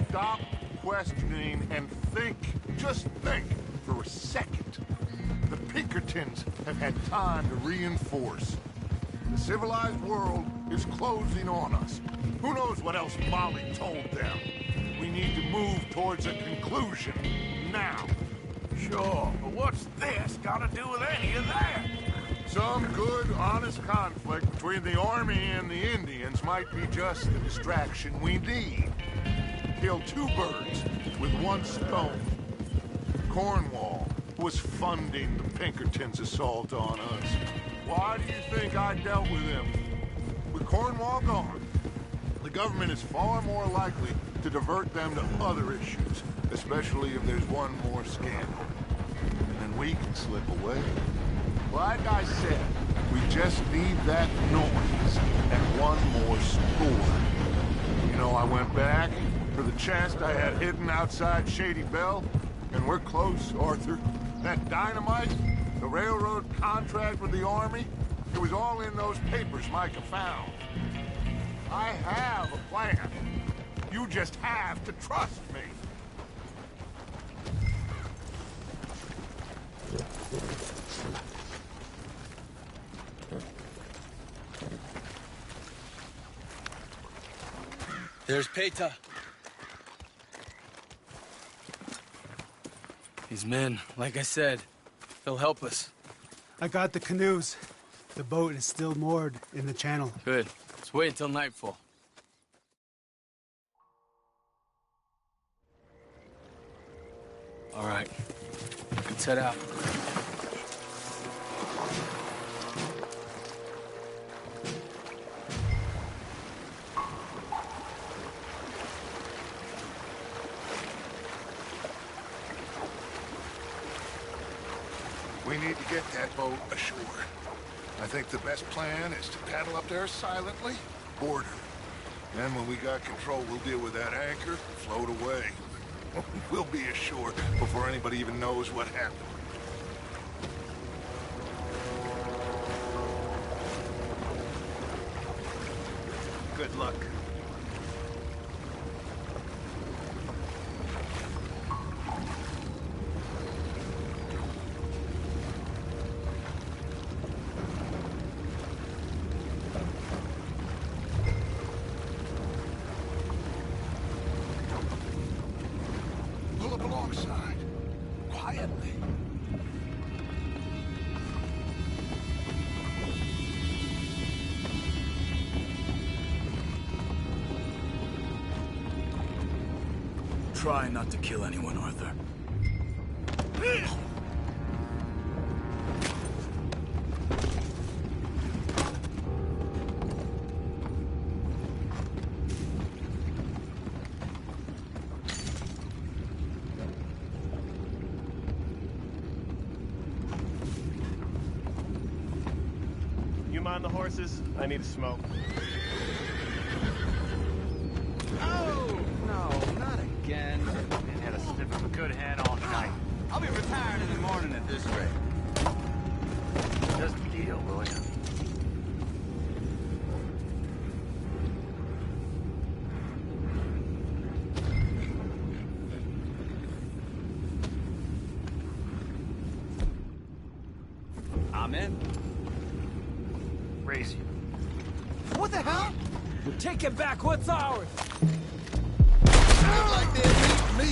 Stop questioning and think. Just think for a second. The Pinkerton Pinkertons have had time to reinforce. The civilized world is closing on us. Who knows what else Molly told them? We need to move towards a conclusion now. Sure, but what's this got to do with any of that? Some good, honest conflict between the army and the Indians might be just the distraction we need. Kill two birds with one stone. Cornwall was funding the Pinkertons' assault on us. Why do you think I dealt with him? With Cornwall gone, the government is far more likely to divert them to other issues, especially if there's one more scandal. And then we can slip away. Like I said, we just need that noise and one more score. You know, I went back for the chest I had hidden outside Shady Belle, and we're close, Arthur. That dynamite, the railroad contract with the army, it was all in those papers Micah found. I have a plan. You just have to trust me. There's Peta. These men, like I said, they'll help us. I got the canoes. The boat is still moored in the channel. Good. Let's wait until nightfall. All right. Let's head out. We need to get that boat ashore. I think the best plan is to paddle up there silently, board her. Then when we got control, we'll deal with that anchor, float away. We'll be ashore before anybody even knows what happened. Good luck. Pull up alongside. Quietly. Try not to kill anyone, Arthur. You mind the horses? I need a smoke. Oh, no, not again. Man had a sniff of a good hand all night. I'll be retired in the morning at this rate. Just a deal, will you? I'm in. Race you. What the hell? Take it back. What's ours? Like they eat me.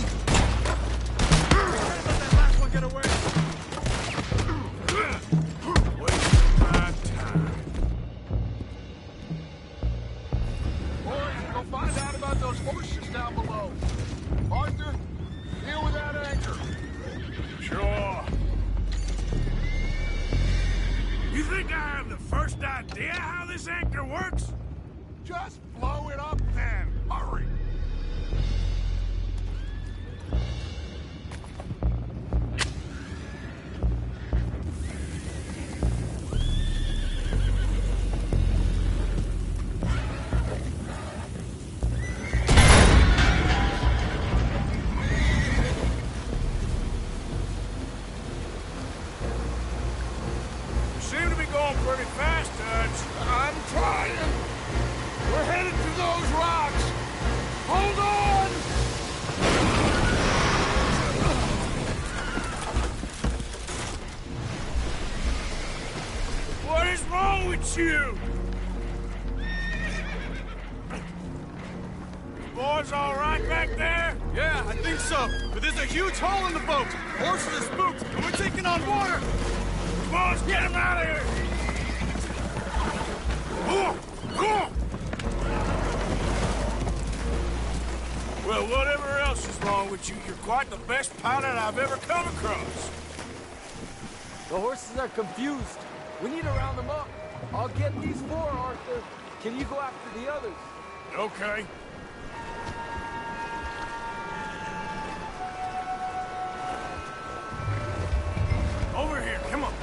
Let that last one get away. Wasting my time. Boys, go find out about those horses down below. Arthur, deal with that anchor. Sure. You think I have the first idea how this anchor works? Just blow it up then. Hurry. You seem to be going pretty fast, Dutch. I'm trying. We're headed to those rocks. Hold on! wrong with you? Boys all right back there? Yeah, I think so. But there's a huge hole in the boat. Horses are spooked, and we're taking on water. Boys, get him out of here! Well, whatever else is wrong with you, you're quite the best pilot I've ever come across. The horses are confused. We need to round them up. I'll get these four, Arthur. Can you go after the others? Okay. Over here, come on.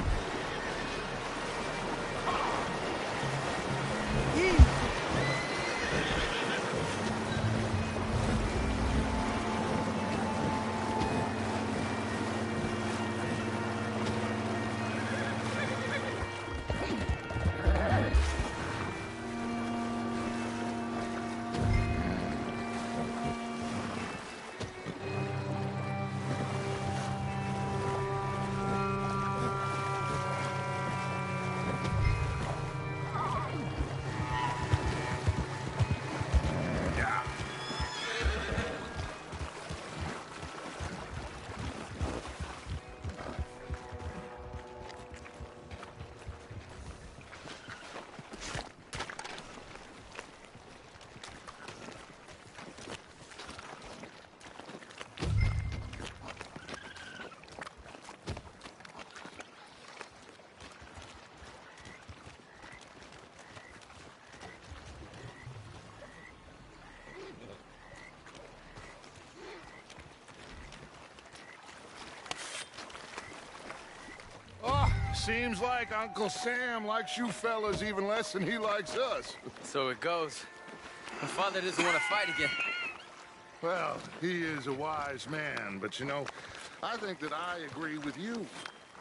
Seems like Uncle Sam likes you fellas even less than he likes us. So it goes. My father doesn't want to fight again. Well, he is a wise man, but you know, I think that I agree with you.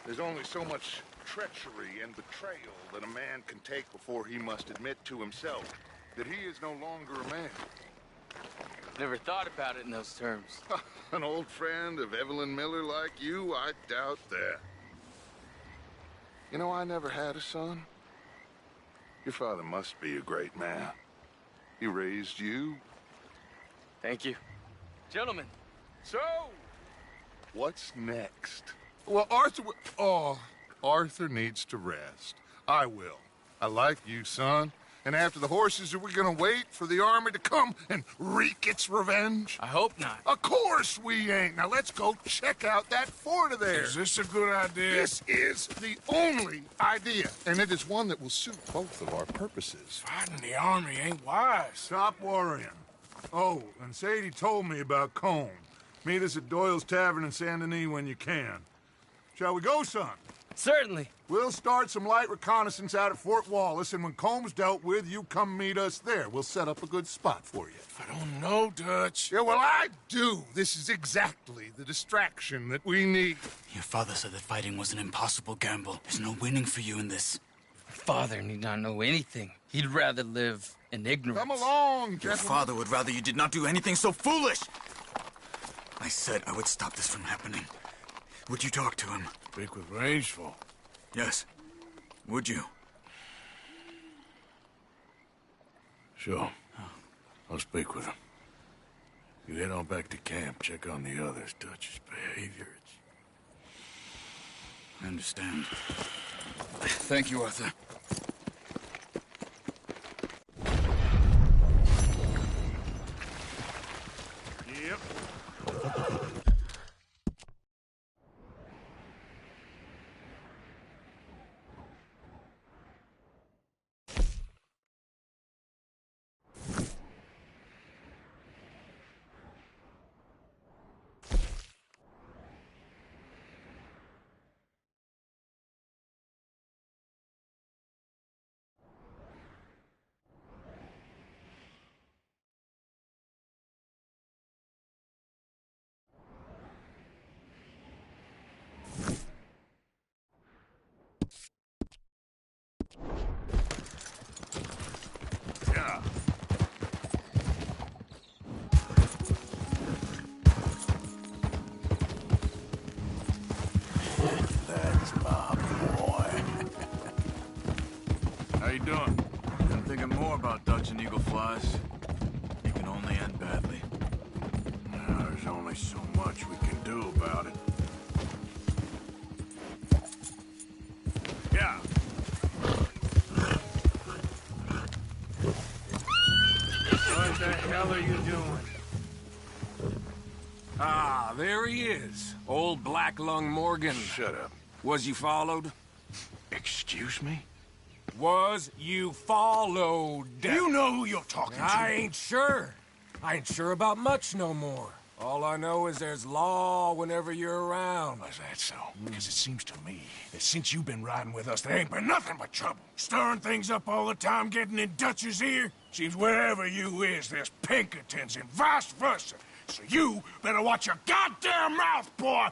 There's only so much treachery and betrayal that a man can take before he must admit to himself that he is no longer a man. Never thought about it in those terms. An old friend of Evelyn Miller like you, I doubt that. You know, I never had a son. Your father must be a great man. He raised you. Thank you. Gentlemen. So, what's next? Well, Arthur needs to rest. I will. I like you, son. And after the horses, are we gonna wait for the army to come and wreak its revenge? I hope not. Of course we ain't. Now let's go check out that fort of theirs. Is this a good idea? This is the only idea, and it is one that will suit both of our purposes. Fighting the army ain't wise. Stop worrying. Oh, and Sadie told me about Combe. Meet us at Doyle's Tavern in Saint Denis when you can. Shall we go, son? Certainly. We'll start some light reconnaissance out at Fort Wallace, and when Comb's dealt with, you come meet us there. We'll set up a good spot for you. I don't know, Dutch. Yeah, well, I do. This is exactly the distraction that we need. Your father said that fighting was an impossible gamble. There's no winning for you in this. Father need not know anything. He'd rather live in ignorance. Come along, Your gentlemen. father would rather you did not do anything so foolish. I said I would stop this from happening. Would you talk to him? Speak with Rangeful. Yes. Would you? Sure. I'll speak with him. You head on back to camp, check on the others. Dutch's behavior. I understand. Thank you, Arthur. you doing? I'm thinking more about Dutch and Eagle Flies. It can only end badly. There's only so much we can do about it. Yeah. What the hell are you doing? Ah, there he is. Old Black Lung Morgan. Shut up. Was you followed? Excuse me? Was you followed? You know who you're talking to. I ain't sure. I ain't sure about much no more. All I know is there's law whenever you're around. Is that so? Because it seems to me that since you've been riding with us, there ain't been nothing but trouble. Stirring things up all the time, getting in Dutch's ear. Seems wherever you is, there's Pinkertons and vice versa. So you better watch your goddamn mouth, boy!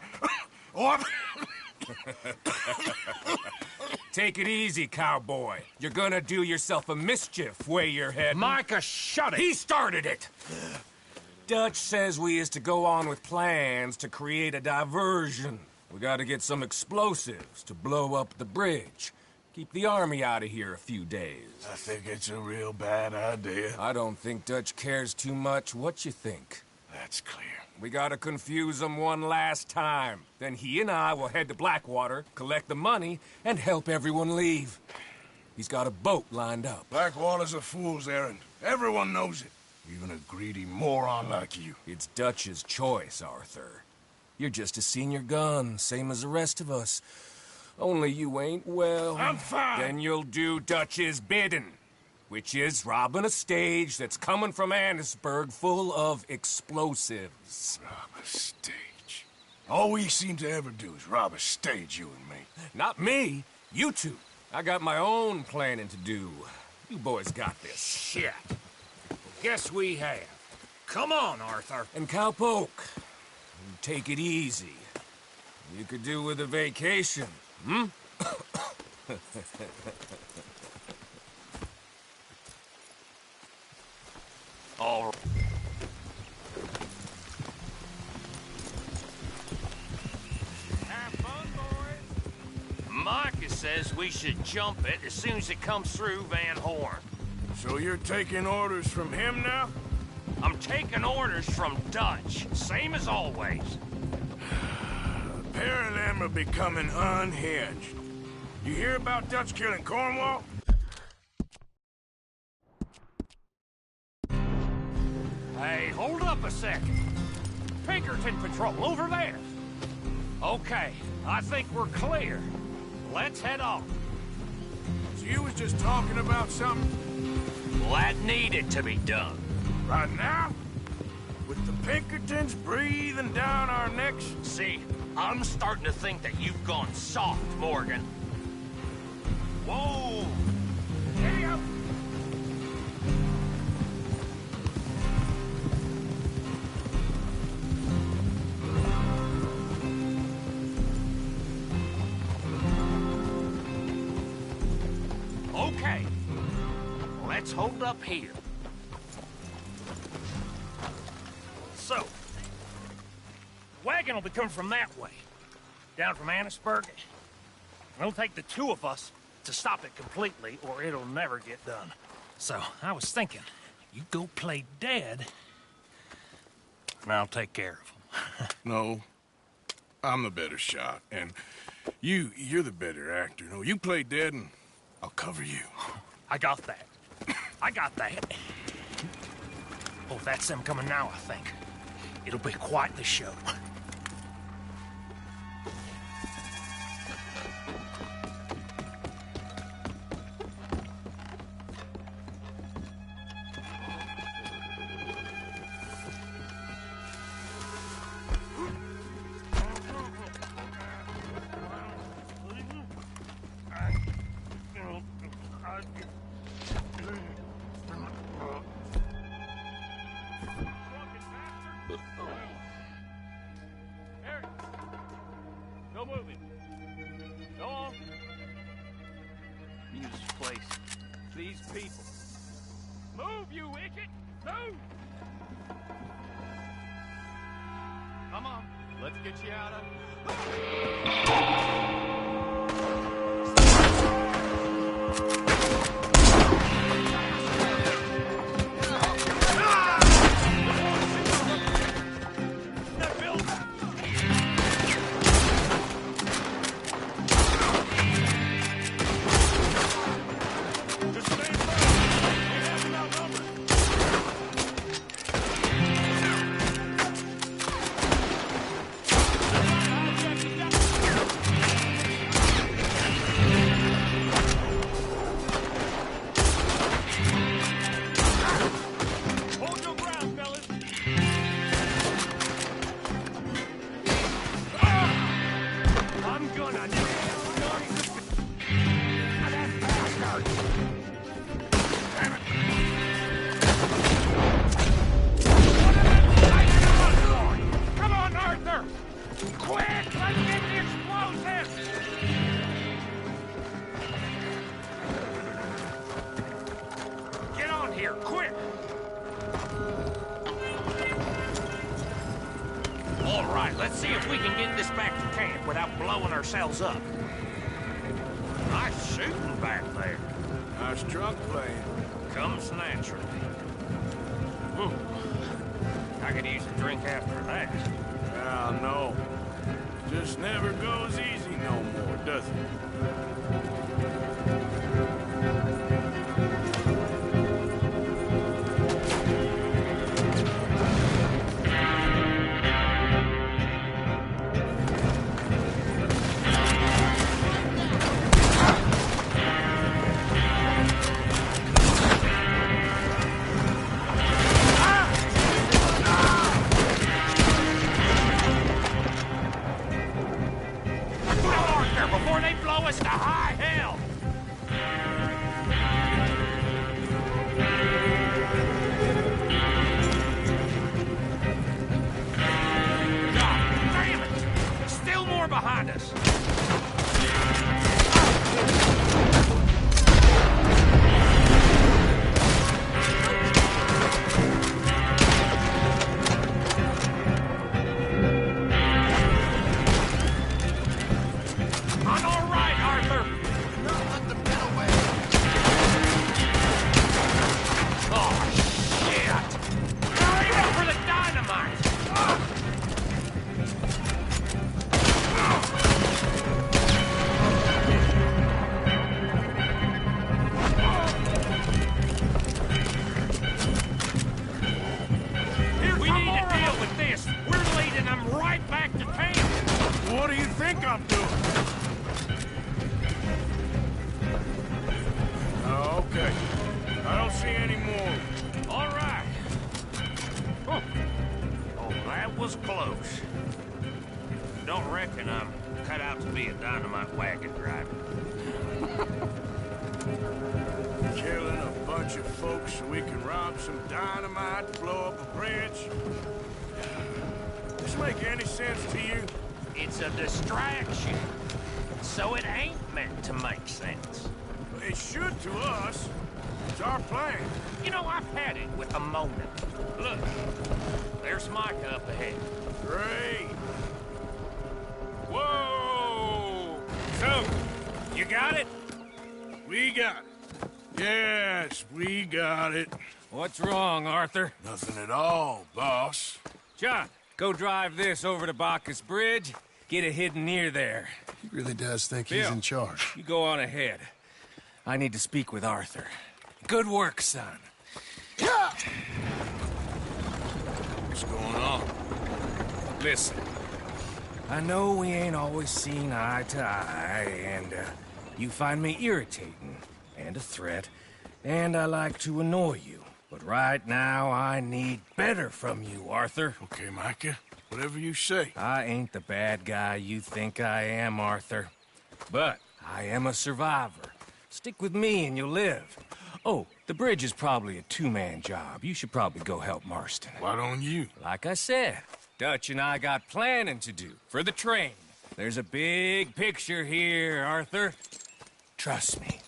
Or... Take it easy, cowboy. You're gonna do yourself a mischief way you're heading. Micah, shut it! He started it! Dutch says we is to go on with plans to create a diversion. We gotta get some explosives to blow up the bridge. Keep the army out of here a few days. I think it's a real bad idea. I don't think Dutch cares too much what you think. That's clear. We gotta confuse him one last time. Then he and I will head to Blackwater, collect the money, and help everyone leave. He's got a boat lined up. Blackwater's a fool's errand. Everyone knows it. Even a greedy moron like you. It's Dutch's choice, Arthur. You're just a senior gun, same as the rest of us. Only you ain't well. I'm fine. Then you'll do Dutch's bidding, which is robbing a stage that's coming from Annisburg full of explosives. Rob a stage. All we seem to ever do is rob a stage, you and me. Not me. You two. I got my own planning to do. You boys got this. Shit. Guess we have. Come on, Arthur. And Cowpoke, take it easy. You could do with a vacation, hmm? All right. Have fun, boys. Micah says we should jump it as soon as it comes through Van Horn. So you're taking orders from him now? I'm taking orders from Dutch, same as always. The pair of them are becoming unhinged. You hear about Dutch killing Cornwall? Hey, hold up a second. Pinkerton Patrol, over there. Okay, I think we're clear. Let's head on. So you was just talking about something? Well, that needed to be done. Right now? With the Pinkertons breathing down our necks? See, I'm starting to think that you've gone soft, Morgan. Whoa! Giddy up! Okay, let's hold up here. So, wagon will be coming from that way, down from Annisburg. It'll take the two of us to stop it completely, or it'll never get done. So, I was thinking, you go play dead, and I'll take care of them. No, I'm the better shot, and you're the better actor. No, you play dead, and I'll cover you. I got that. I got that. Oh, that's them coming now, I think. It'll be quite the show. No moving. Go on. Use this place. These people. Move, you idiot! Move! Come on. Let's get you out of... See if we can get this back to camp without blowing ourselves up. Nice shooting back there. Nice drunk playing. Comes naturally. I could use a drink after that. Ah, no. Just never goes easy no more, does it? Before they blow us to high hell! God damn it! Still more behind us! I'm all right, Arthur! Not let them get away! Oh, shit! Hurry up for the dynamite! We need to deal with this. We're leading them right back to camp. What do you think I'm doing? Oh, okay. I don't see any more. All right. Oh, that was close. Don't reckon I'm cut out to be a dynamite wagon driver. Killing a bunch of folks so we can rob some dynamite, blow up a bridge. This make any sense to you? It's a distraction, so it ain't meant to make sense. It should to us. It's our plan. You know, I've had it with a moment. Look, there's Micah up ahead. Great. Whoa! So, you got it? We got it. Yes, we got it. What's wrong, Arthur? Nothing at all, boss. John, go drive this over to Bacchus Bridge. Get it hidden near there. He really does think Bill, he's in charge. You go on ahead. I need to speak with Arthur. Good work, son. What's going on? Listen, I know we ain't always seen eye to eye, and you find me irritating and a threat, and I like to annoy you. But right now, I need better from you, Arthur. Okay, Micah. Whatever you say. I ain't the bad guy you think I am, Arthur. But I am a survivor. Stick with me and you'll live. Oh, the bridge is probably a two-man job. You should probably go help Marston. Why don't you? Like I said, Dutch and I got planning to do for the train. There's a big picture here, Arthur. Trust me.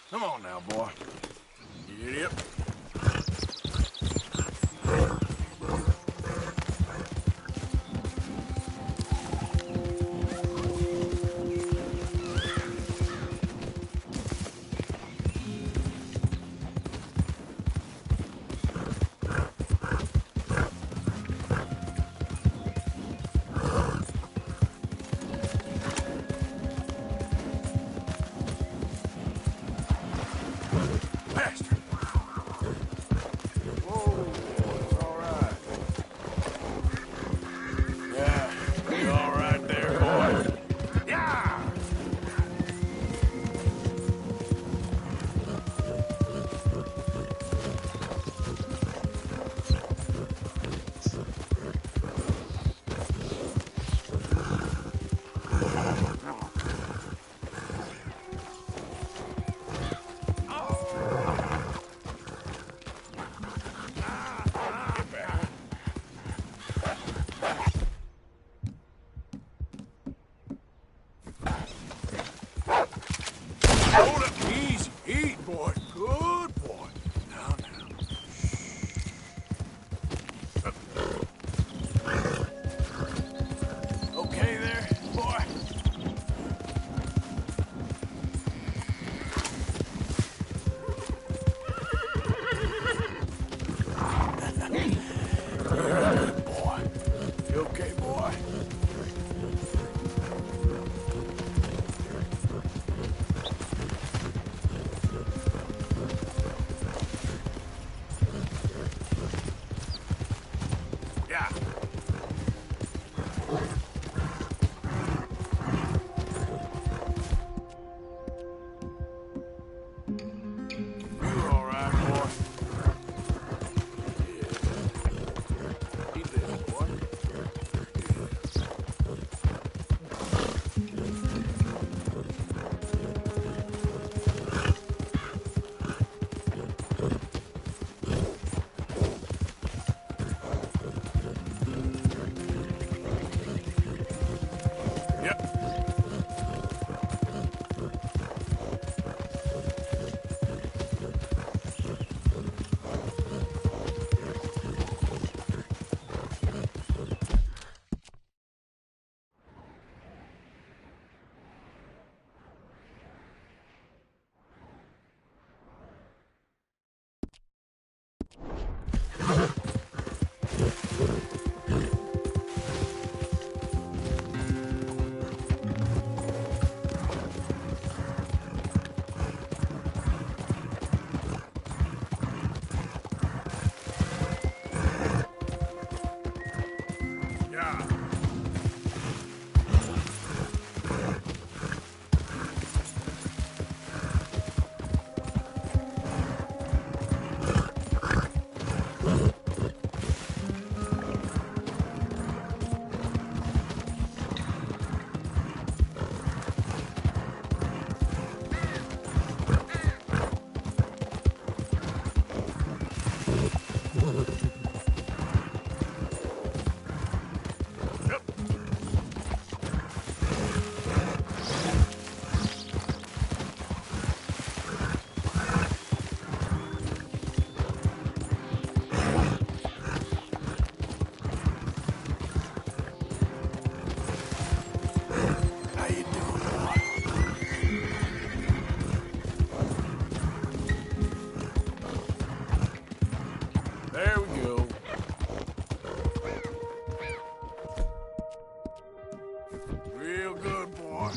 Come on now, boy. Get up. Hold up. Easy. Eat, boy. Good boy. Now, now. Okay there, boy? Good boy. You okay, boy? Yeah. You all right, boy? Yeah. Eat this, boy. Yep. Yeah. How you doing, boy? There we go. Real good, boy.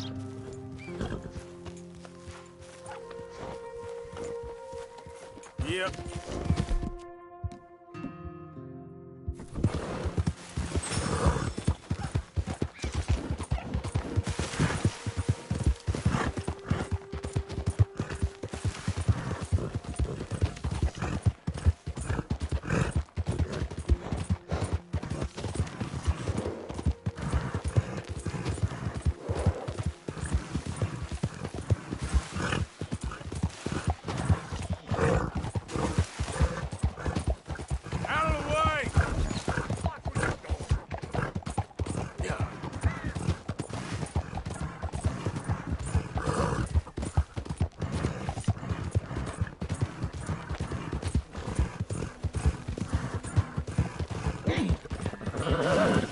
Yep. Morning.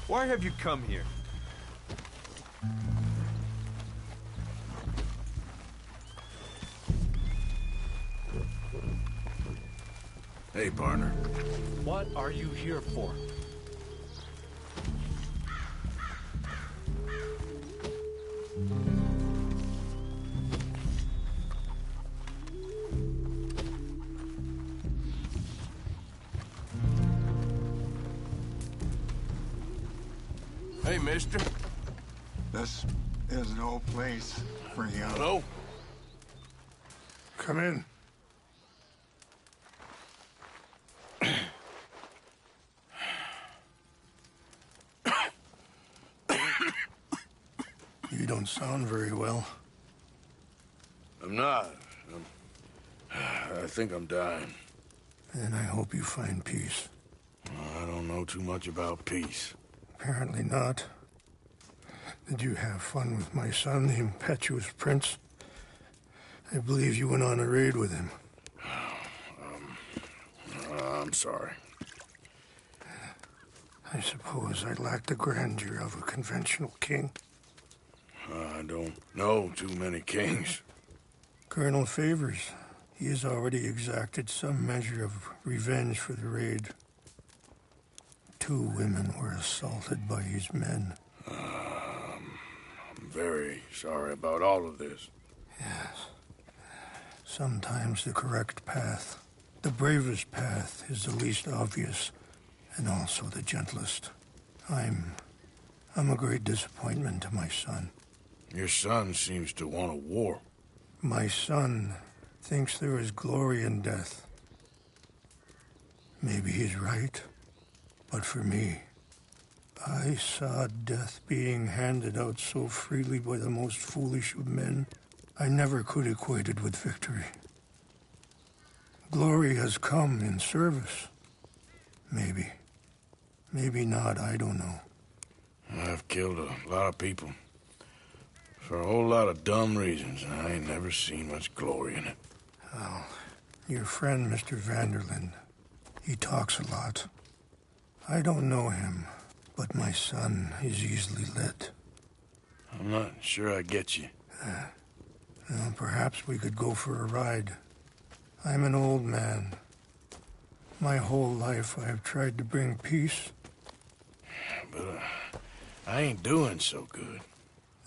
Why have you come here? Hey, partner. What are you here for? Hey, mister. This is no place for you. Hello? Come in. You don't sound very well. I'm not. I think I'm dying. And I hope you find peace. I don't know too much about peace. Apparently not. Did you have fun with my son, the impetuous prince? I believe you went on a raid with him. I'm sorry. I suppose I lack the grandeur of a conventional king. I don't know too many kings. Colonel Favors, he has already exacted some measure of revenge for the raid. 2 women were assaulted by his men. I'm very sorry about all of this. Yes. Sometimes the correct path, the bravest path, is the least obvious and also the gentlest. I'm a great disappointment to my son. Your son seems to want a war. My son thinks there is glory in death. Maybe he's right, but for me, I saw death being handed out so freely by the most foolish of men, I never could equate it with victory. Glory has come in service. Maybe. Maybe not, I don't know. I've killed a lot of people. For a whole lot of dumb reasons, and I ain't never seen much glory in it. Well, your friend, Mr. Vanderlyn, he talks a lot. I don't know him, but my son is easily led. I'm not sure I get you. Well, perhaps we could go for a ride. I'm an old man. My whole life I have tried to bring peace. But I ain't doing so good.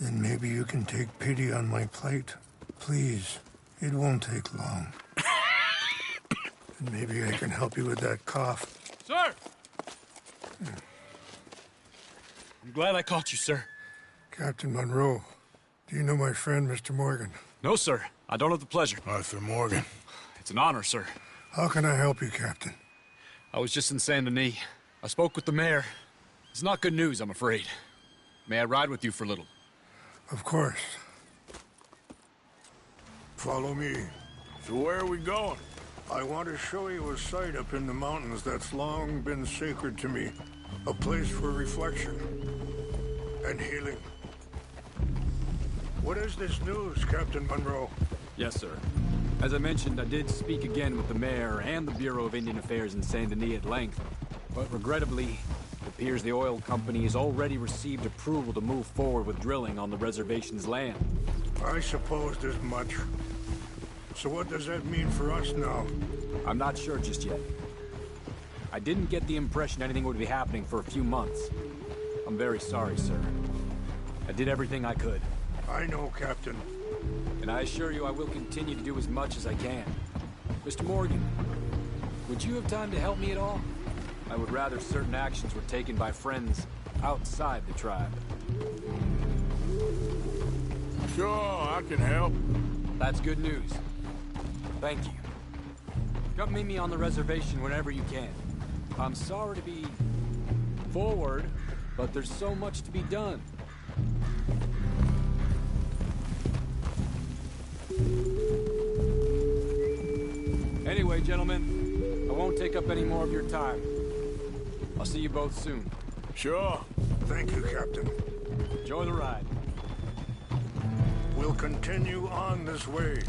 Then maybe you can take pity on my plight. Please, it won't take long. And maybe I can help you with that cough. Sir! I'm glad I caught you, sir. Captain Monroe, do you know my friend, Mr. Morgan? No, sir. I don't have the pleasure. Arthur Morgan. It's an honor, sir. How can I help you, Captain? I was just in Saint Denis. I spoke with the mayor. It's not good news, I'm afraid. May I ride with you for a little? Of course. Follow me. So where are we going? I want to show you a site up in the mountains that's long been sacred to me. A place for reflection and healing. What is this news, Captain Monroe? Yes, sir. As I mentioned, I did speak again with the mayor and the Bureau of Indian Affairs in Saint Denis at length. But regrettably, it appears the oil company has already received approval to move forward with drilling on the reservation's land. I supposed as much. So what does that mean for us now? I'm not sure just yet. I didn't get the impression anything would be happening for a few months. I'm very sorry, sir. I did everything I could. I know, Captain. And I assure you I will continue to do as much as I can. Mr. Morgan, would you have time to help me at all? I would rather certain actions were taken by friends outside the tribe. Sure, I can help. That's good news. Thank you. Come meet me on the reservation whenever you can. I'm sorry to be forward, but there's so much to be done. Anyway, gentlemen, I won't take up any more of your time. I'll see you both soon. Sure. Thank you, Captain. Enjoy the ride. We'll continue on this way.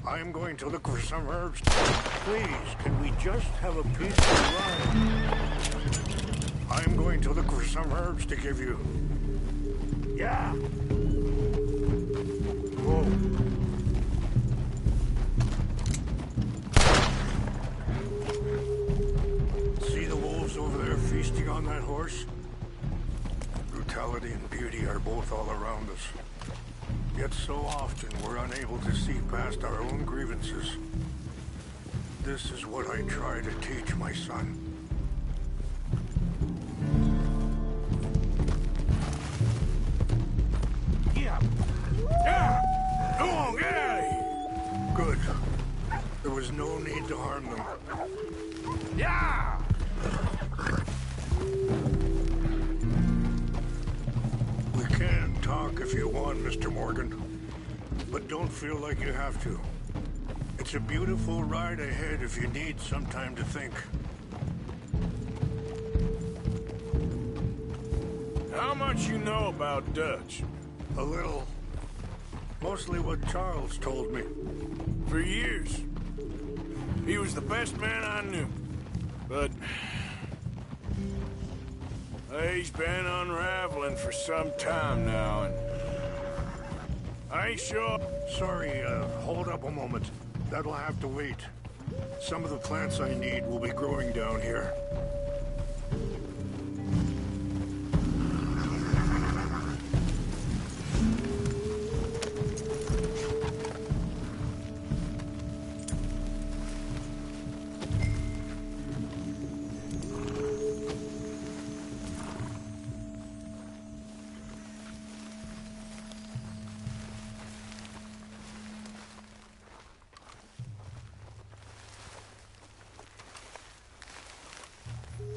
I am going to look for some herbs. Please, can we just have a peaceful ride? I am going to look for some herbs to give you. Yeah. Whoa. See the wolves over there feasting on that horse? Brutality and beauty are both all around us. Yet so often we're unable to see past our own grievances. This is what I try to teach my son. Yeah. Yeah! Come on, get out of here! Good. There was no need to harm them. Yeah! We can talk if you want, Mr. Morgan. But don't feel like you have to. It's a beautiful ride ahead if you need some time to think. How much you know about Dutch? A little. Mostly what Charles told me. For years. He was the best man I knew. But he's been unraveling for some time now, and I ain't sure. Sorry, hold up a moment. That'll have to wait. Some of the plants I need will be growing down here.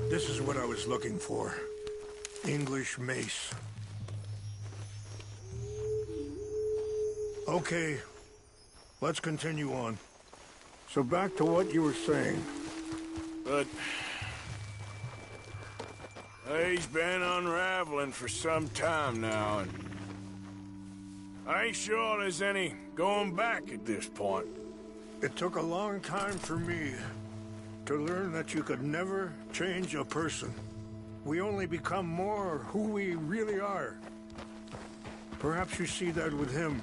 This is what I was looking for. English mace. Okay, let's continue on. So back to what you were saying. But he's been unraveling for some time now, and I ain't sure there's any going back at this point. It took a long time for me to learn that you could never change a person. We only become more who we really are. Perhaps you see that with him.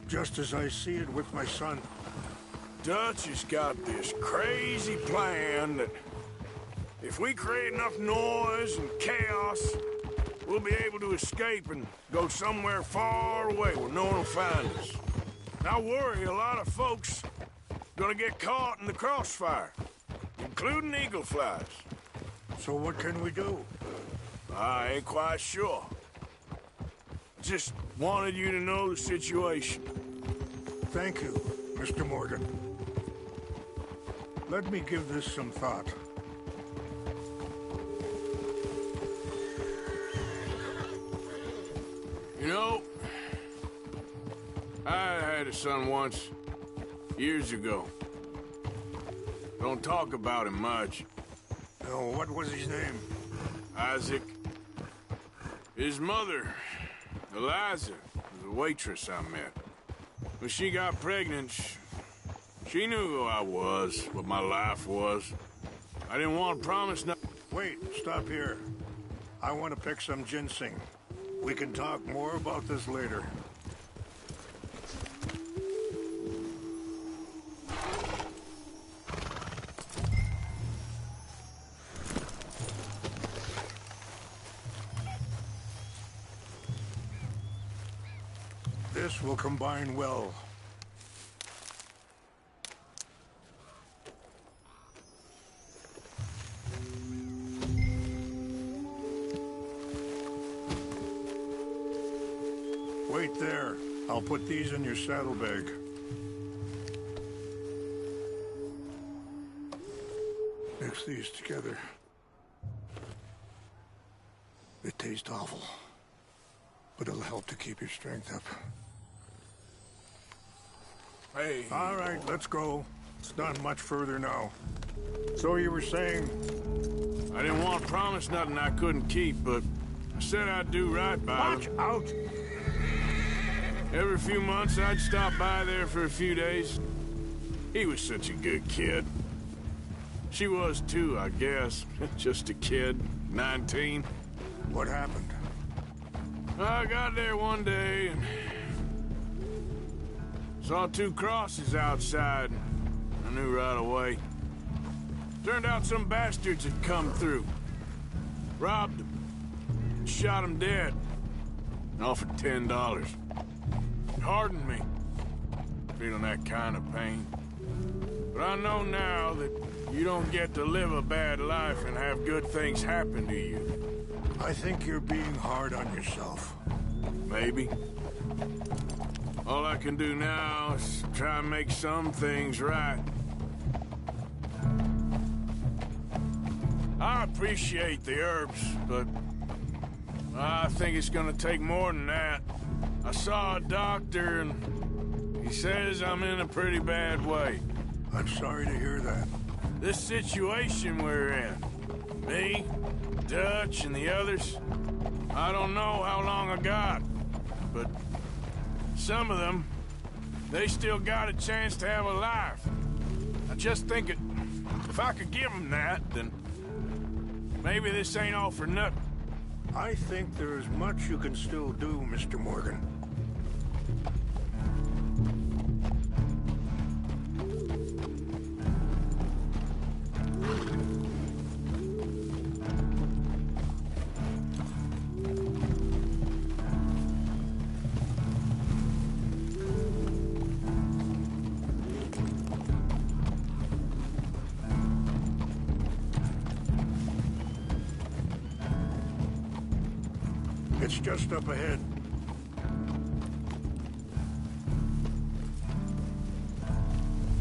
Just as I see it with my son. Dutch has got this crazy plan that if we create enough noise and chaos, we'll be able to escape and go somewhere far away where no one will find us. And I worry a lot of folks gonna get caught in the crossfire, including eagle flies. So what can we do? I ain't quite sure. Just wanted you to know the situation. Thank you, Mr. Morgan. Let me give this some thought. You know, I had a son once, years ago. Don't talk about him much. No, what was his name? Isaac. His mother, Eliza, was a waitress I met. When she got pregnant, she knew who I was, what my life was. I didn't want to promise nothing. Wait, stop here. I want to pick some ginseng. We can talk more about this later. This will combine well. Wait there. I'll put these in your saddlebag. Mix these together. They taste awful, but it'll help to keep your strength up. Hey. All right, let's go. It's not much further now. So you were saying? I didn't want to promise nothing I couldn't keep, but I said I'd do right by Watch them. out! Every few months, I'd stop by there for a few days. He was such a good kid. She was too, I guess. Just a kid, 19. What happened? I got there one day and saw 2 crosses outside. I knew right away. Turned out some bastards had come through. Robbed them. Shot them dead. And offered $10. It hardened me. Feeling that kind of pain. But I know now that you don't get to live a bad life and have good things happen to you. I think you're being hard on yourself. Maybe. All I can do now is try and make some things right. I appreciate the herbs, but I think it's gonna take more than that. I saw a doctor and he says I'm in a pretty bad way. I'm sorry to hear that. This situation we're in, me, Dutch, and the others, I don't know how long I got, but some of them, they still got a chance to have a life. I just think if I could give them that, then maybe this ain't all for nothing. I think there is much you can still do, Mr. Morgan. It's just up ahead.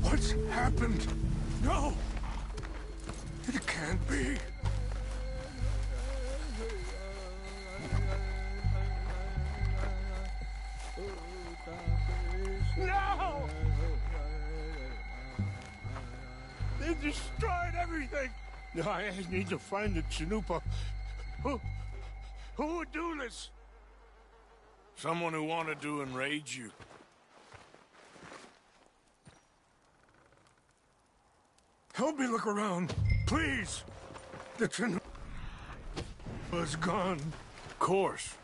What's happened? No! It can't be. No! They destroyed everything! I need to find the Chanupa. Who would do this? Someone who wanted to enrage you. Help me look around, please. The Chanupa was gone. Of course.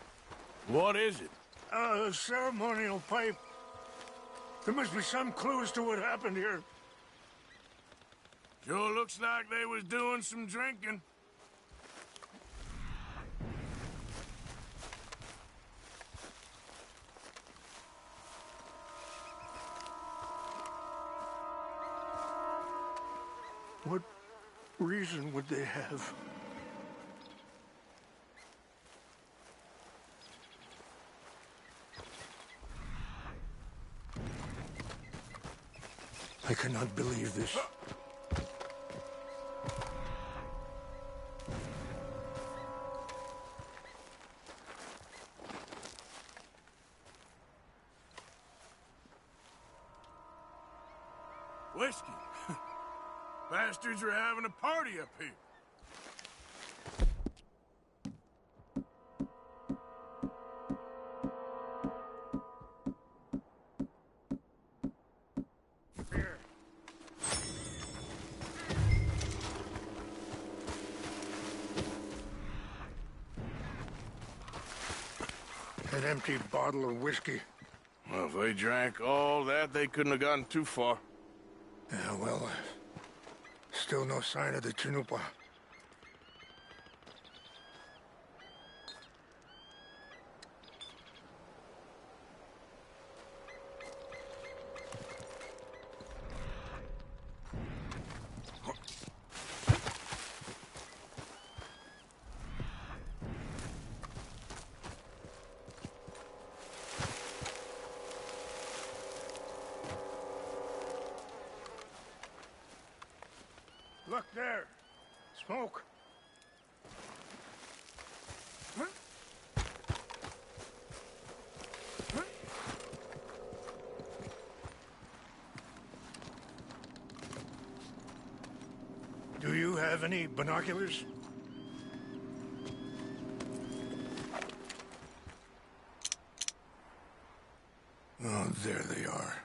What is it? A ceremonial pipe. There must be some clue as to what happened here. Sure looks like they was doing some drinking. What reason would they have? I cannot believe this. Whiskey. Bastards are having a party up here. empty bottle of whiskey. Well, if they drank all that, they couldn't have gotten too far. Yeah, well, still no sign of the Chanupa. Look there. Smoke. Do you have any binoculars? Oh, there they are.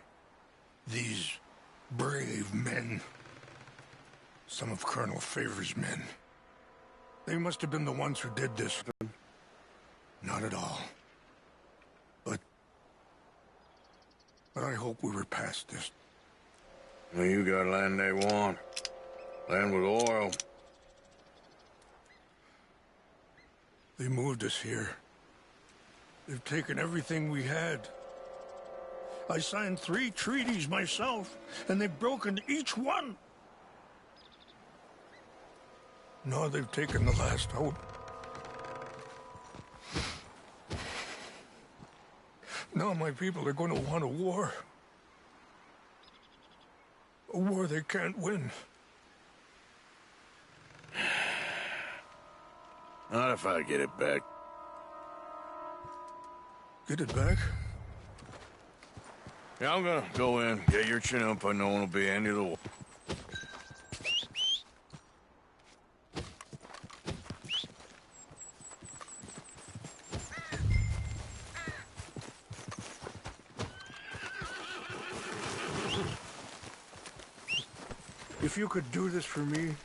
These brave men. Some of Colonel Favor's men. They must have been the ones who did this. Not at all. But I hope we were past this. Well, you got land they want. Land with oil. They moved us here. They've taken everything we had. I signed 3 treaties myself, and they've broken each one. No, they've taken the last hope. Now my people are going to want a war. A war they can't win. Not if I get it back. Get it back? Yeah, I'm gonna go in, get your chin up, and no one will be any of the war. If you could do this for me,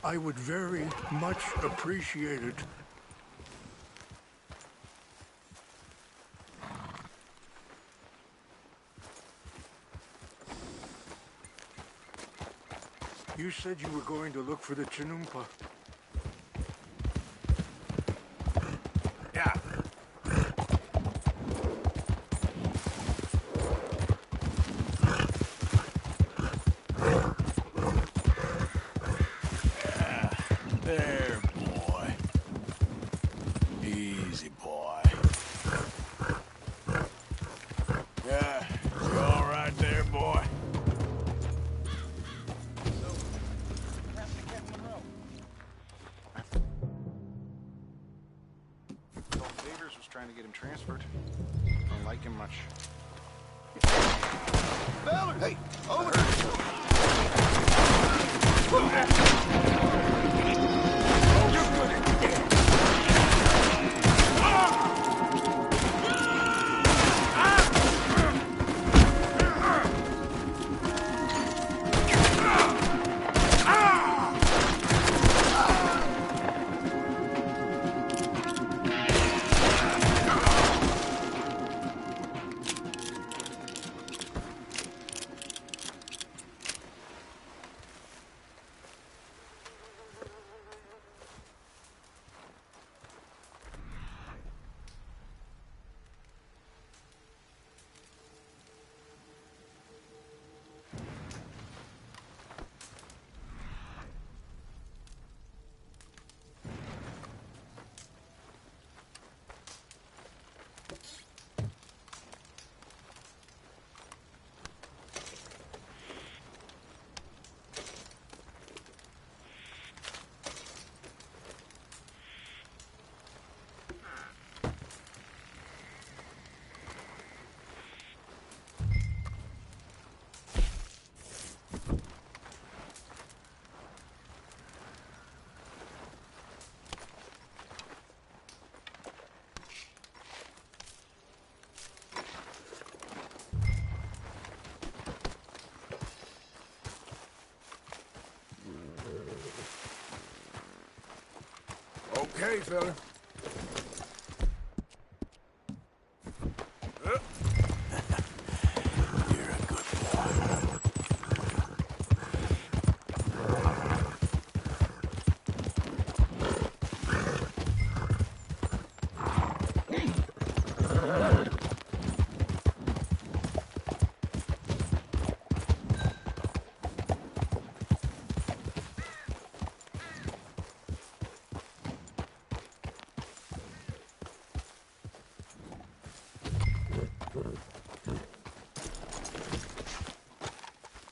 I would very much appreciate it. You said you were going to look for the Chinumpa. Yeah. There, boy. Easy, boy. Yeah, you all right there, boy? Favors was trying to get him transferred. Don't like him much. Ballard! Hey, over! Okay, fella.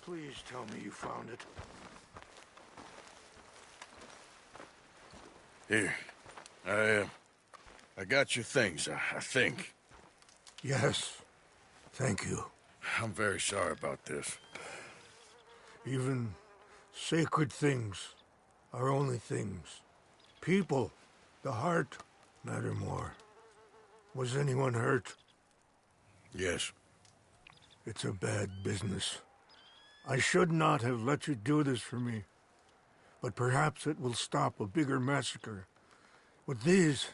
Please tell me you found it. Here. I got your things, I think. Yes. Thank you. I'm very sorry about this. Even sacred things are only things. People, the heart, matter more. Was anyone hurt? Yes. It's a bad business. I should not have let you do this for me. But perhaps it will stop a bigger massacre. With these,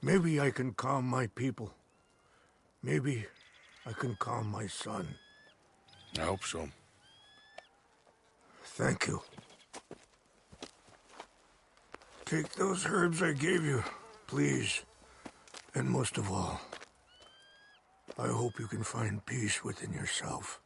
maybe I can calm my people. Maybe I can calm my son. I hope so. Thank you. Take those herbs I gave you, please. And most of all, I hope you can find peace within yourself.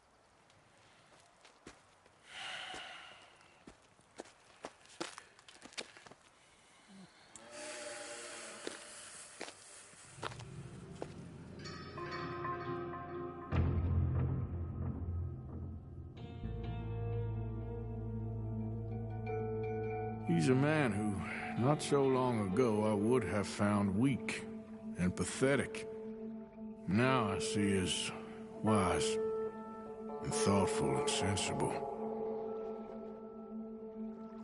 He's a man who, not so long ago, I would have found weak and pathetic. Now I see as wise and thoughtful and sensible.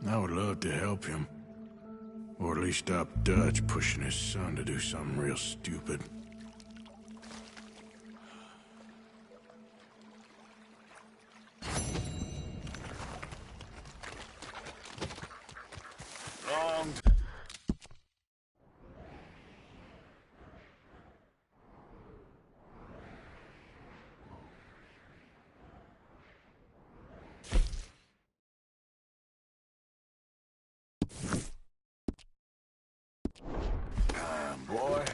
I would love to help him, or at least stop Dutch pushing his son to do something real stupid. Boy.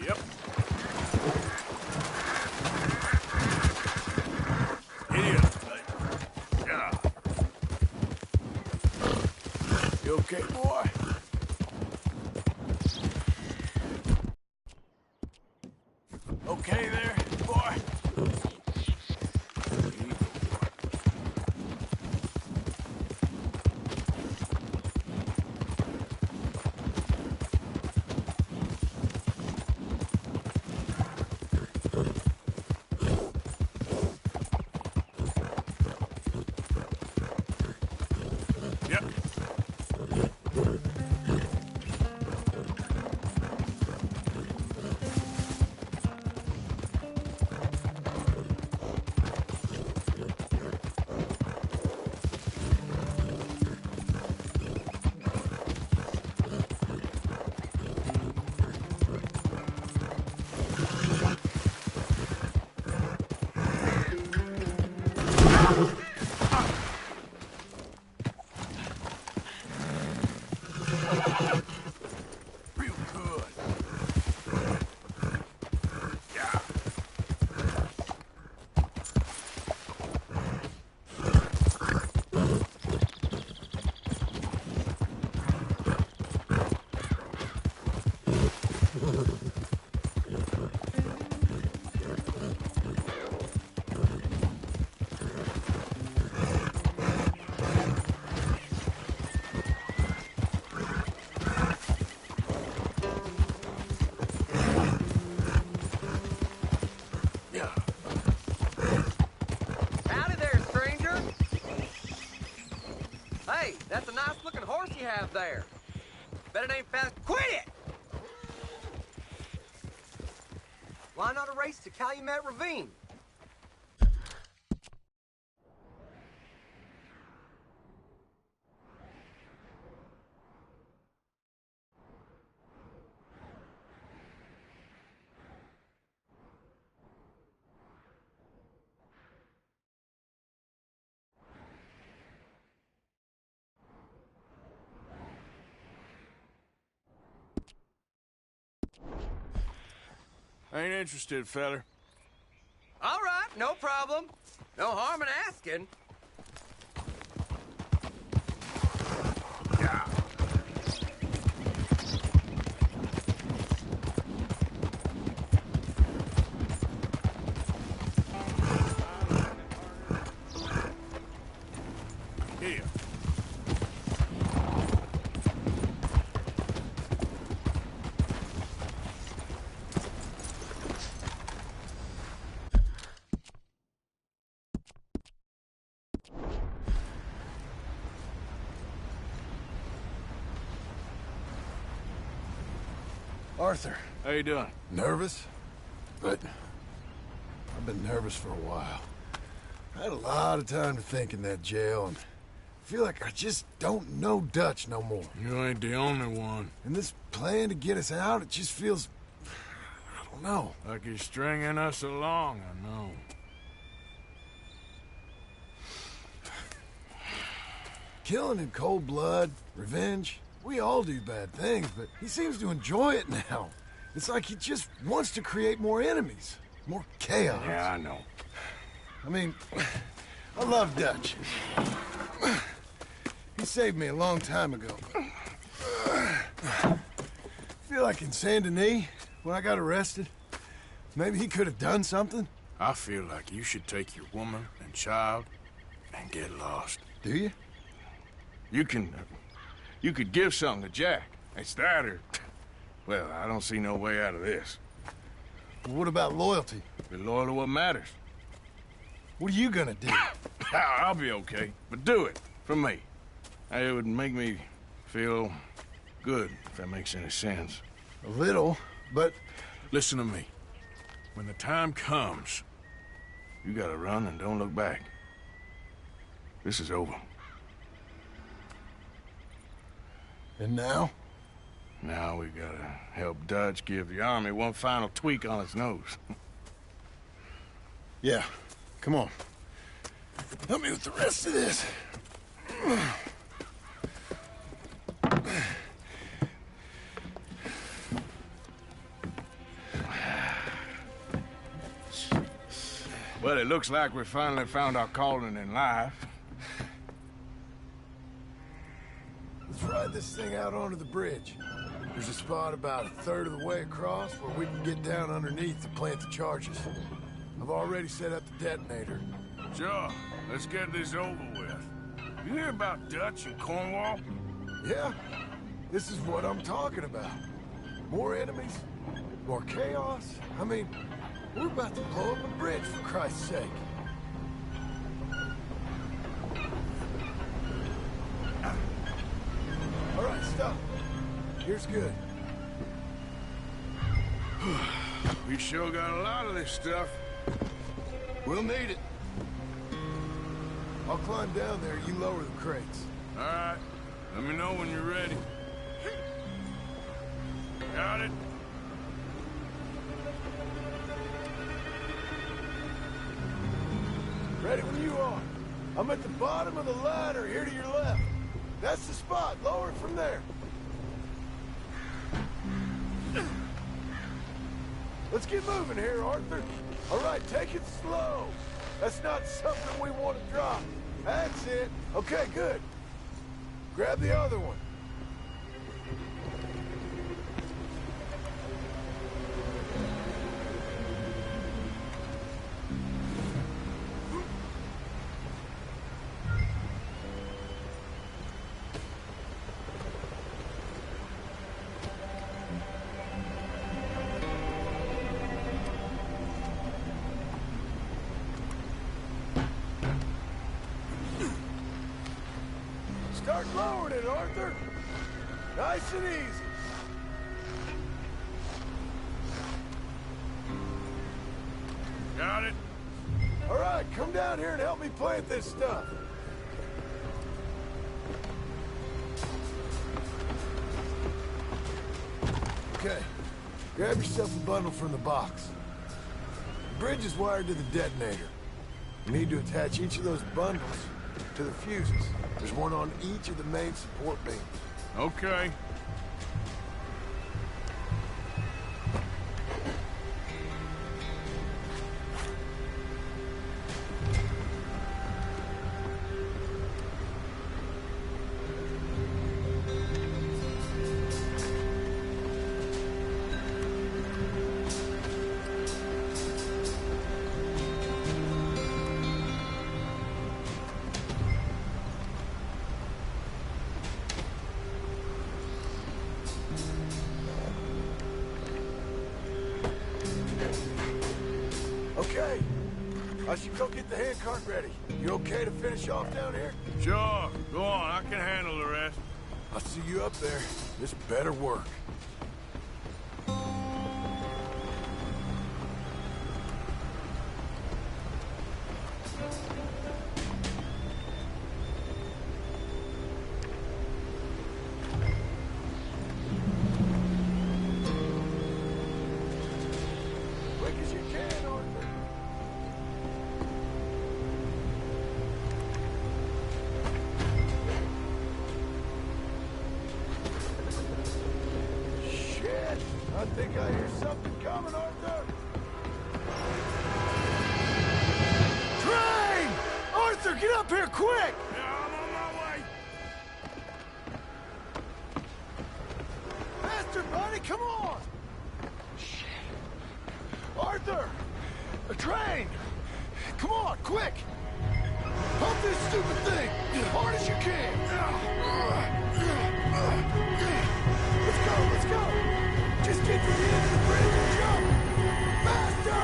Yep. Idiot. Yeah. You okay, boy? Okay there, boy? Hey, that's a nice-looking horse you have there. Bet it ain't fast. Quit it! Why not a race to Calumet Ravine? Ain't interested, feller. All right, no problem. No harm in asking. Arthur. How you doing? Nervous? But I've been nervous for a while. I had a lot of time to think in that jail, and I feel like I just don't know Dutch no more. You ain't the only one. And this plan to get us out, it just feels... I don't know. Like he's stringing us along, I know. Killing in cold blood, revenge, we all do bad things, but he seems to enjoy it now. It's like he just wants to create more enemies, more chaos. Yeah, I know. I mean, I love Dutch. He saved me a long time ago. I feel like in Saint Denis, when I got arrested, maybe he could have done something. I feel like you should take your woman and child and get lost. Do you? You could give something to Jack. It's that or... Well, I don't see no way out of this. But what about loyalty? Be loyal to what matters. What are you gonna do? I'll be okay, but do it for me. It would make me feel good, if that makes any sense. A little, but... Listen to me. When the time comes, you gotta run and don't look back. This is over. And now? Now we gotta help Dutch give the army one final tweak on its nose. Yeah, come on. Help me with the rest of this. Well, it looks like we finally found our calling in life. Let's ride this thing out onto the bridge. There's a spot about a third of the way across where we can get down underneath to plant the charges. I've already set up the detonator. Sure, let's get this over with. You hear about Dutch and Cornwall? Yeah, this is what I'm talking about. More enemies, more chaos. I mean, we're about to blow up a bridge, for Christ's sake. All right, stop. Here's good. We sure got a lot of this stuff. We'll need it. I'll climb down there, you lower the crates. All right. Let me know when you're ready. Got it? Ready when you are. I'm at the bottom of the ladder, here to your left. That's the spot. Lower it from there. Let's get moving here, Arthur. All right, take it slow. That's not something we want to drop. That's it. Okay, good. Grab the other one. Start lowering it, Arthur. Nice and easy. Got it? All right, come down here and help me plant this stuff. Okay, grab yourself a bundle from the box. The bridge is wired to the detonator. You need to attach each of those bundles to the fuses. There's one on each of the main support beams. Okay. Okay, I should go get the handcart ready. You okay to finish off down here? Sure. Go on. I can handle the rest. I'll see you up there. This better work. Quick as you can, Arthur. Shit! I think I hear something coming, Arthur! Train! Arthur, get up here, quick! I'm on my way. Faster, buddy, come on! Arthur! A train! Come on, quick! Pump this stupid thing! As hard as you can! Let's go! Just get to the end of the bridge and jump! Faster!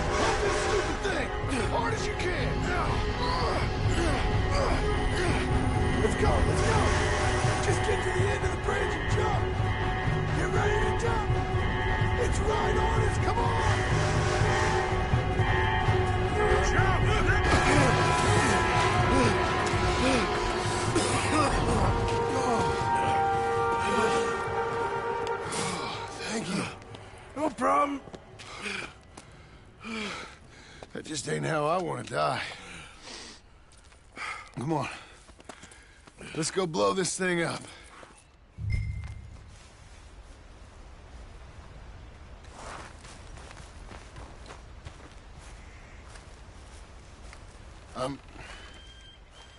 Pump this stupid thing! As hard as you can! Let's go! Just get to the end of the bridge and jump! Get ready to jump! It's right on us! Come on! Thank you. No problem. That just ain't how I want to die. Come on. Let's go blow this thing up.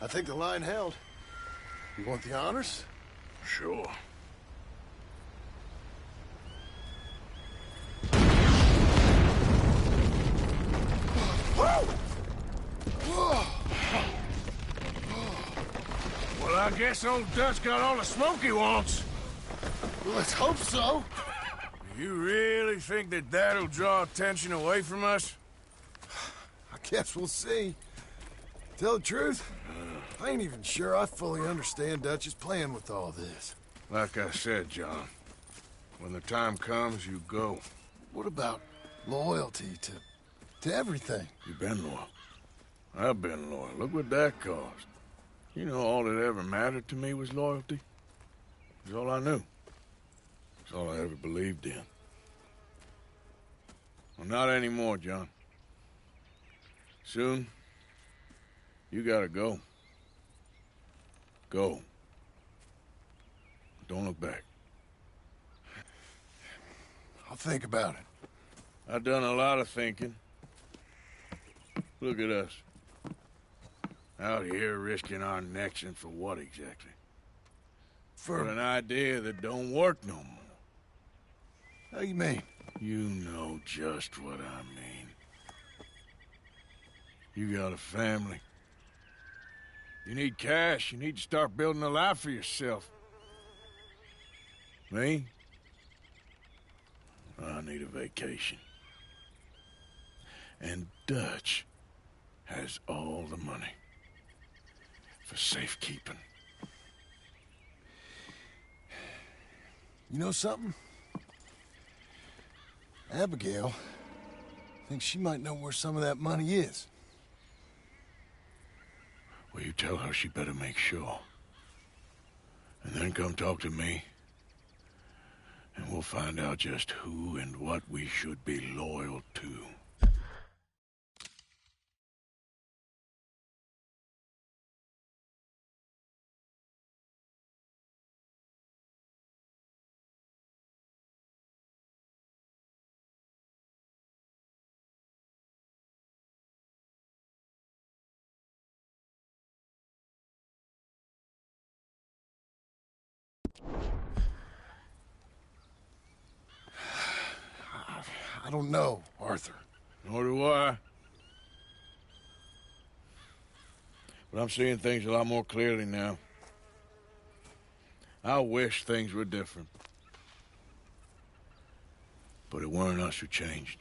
I think the line held. You want the honors? Sure. Well, I guess old Dutch got all the smoke he wants. Well, let's hope so. You really think that that'll draw attention away from us? I guess we'll see. Tell the truth, I ain't even sure I fully understand Dutch's plan with all this. Like I said, John, when the time comes, you go. What about loyalty to everything? You've been loyal. I've been loyal. Look what that cost. You know, all that ever mattered to me was loyalty. It was all I knew. It's all I ever believed in. Well, not anymore, John. Soon, you gotta go. Go. Don't look back. I'll think about it. I've done a lot of thinking. Look at us. Out here risking our necks, and for what exactly? For an idea that don't work no more. How you mean? You know just what I mean. You got a family. You need cash. You need to start building a life for yourself. Me? I need a vacation. And Dutch has all the money for safekeeping. You know something? Abigail thinks she might know where some of that money is. Well, you tell her she better make sure. And then come talk to me. And we'll find out just who and what we should be loyal to. I don't know, Arthur. Nor do I. But I'm seeing things a lot more clearly now. I wish things were different. But it weren't us who changed.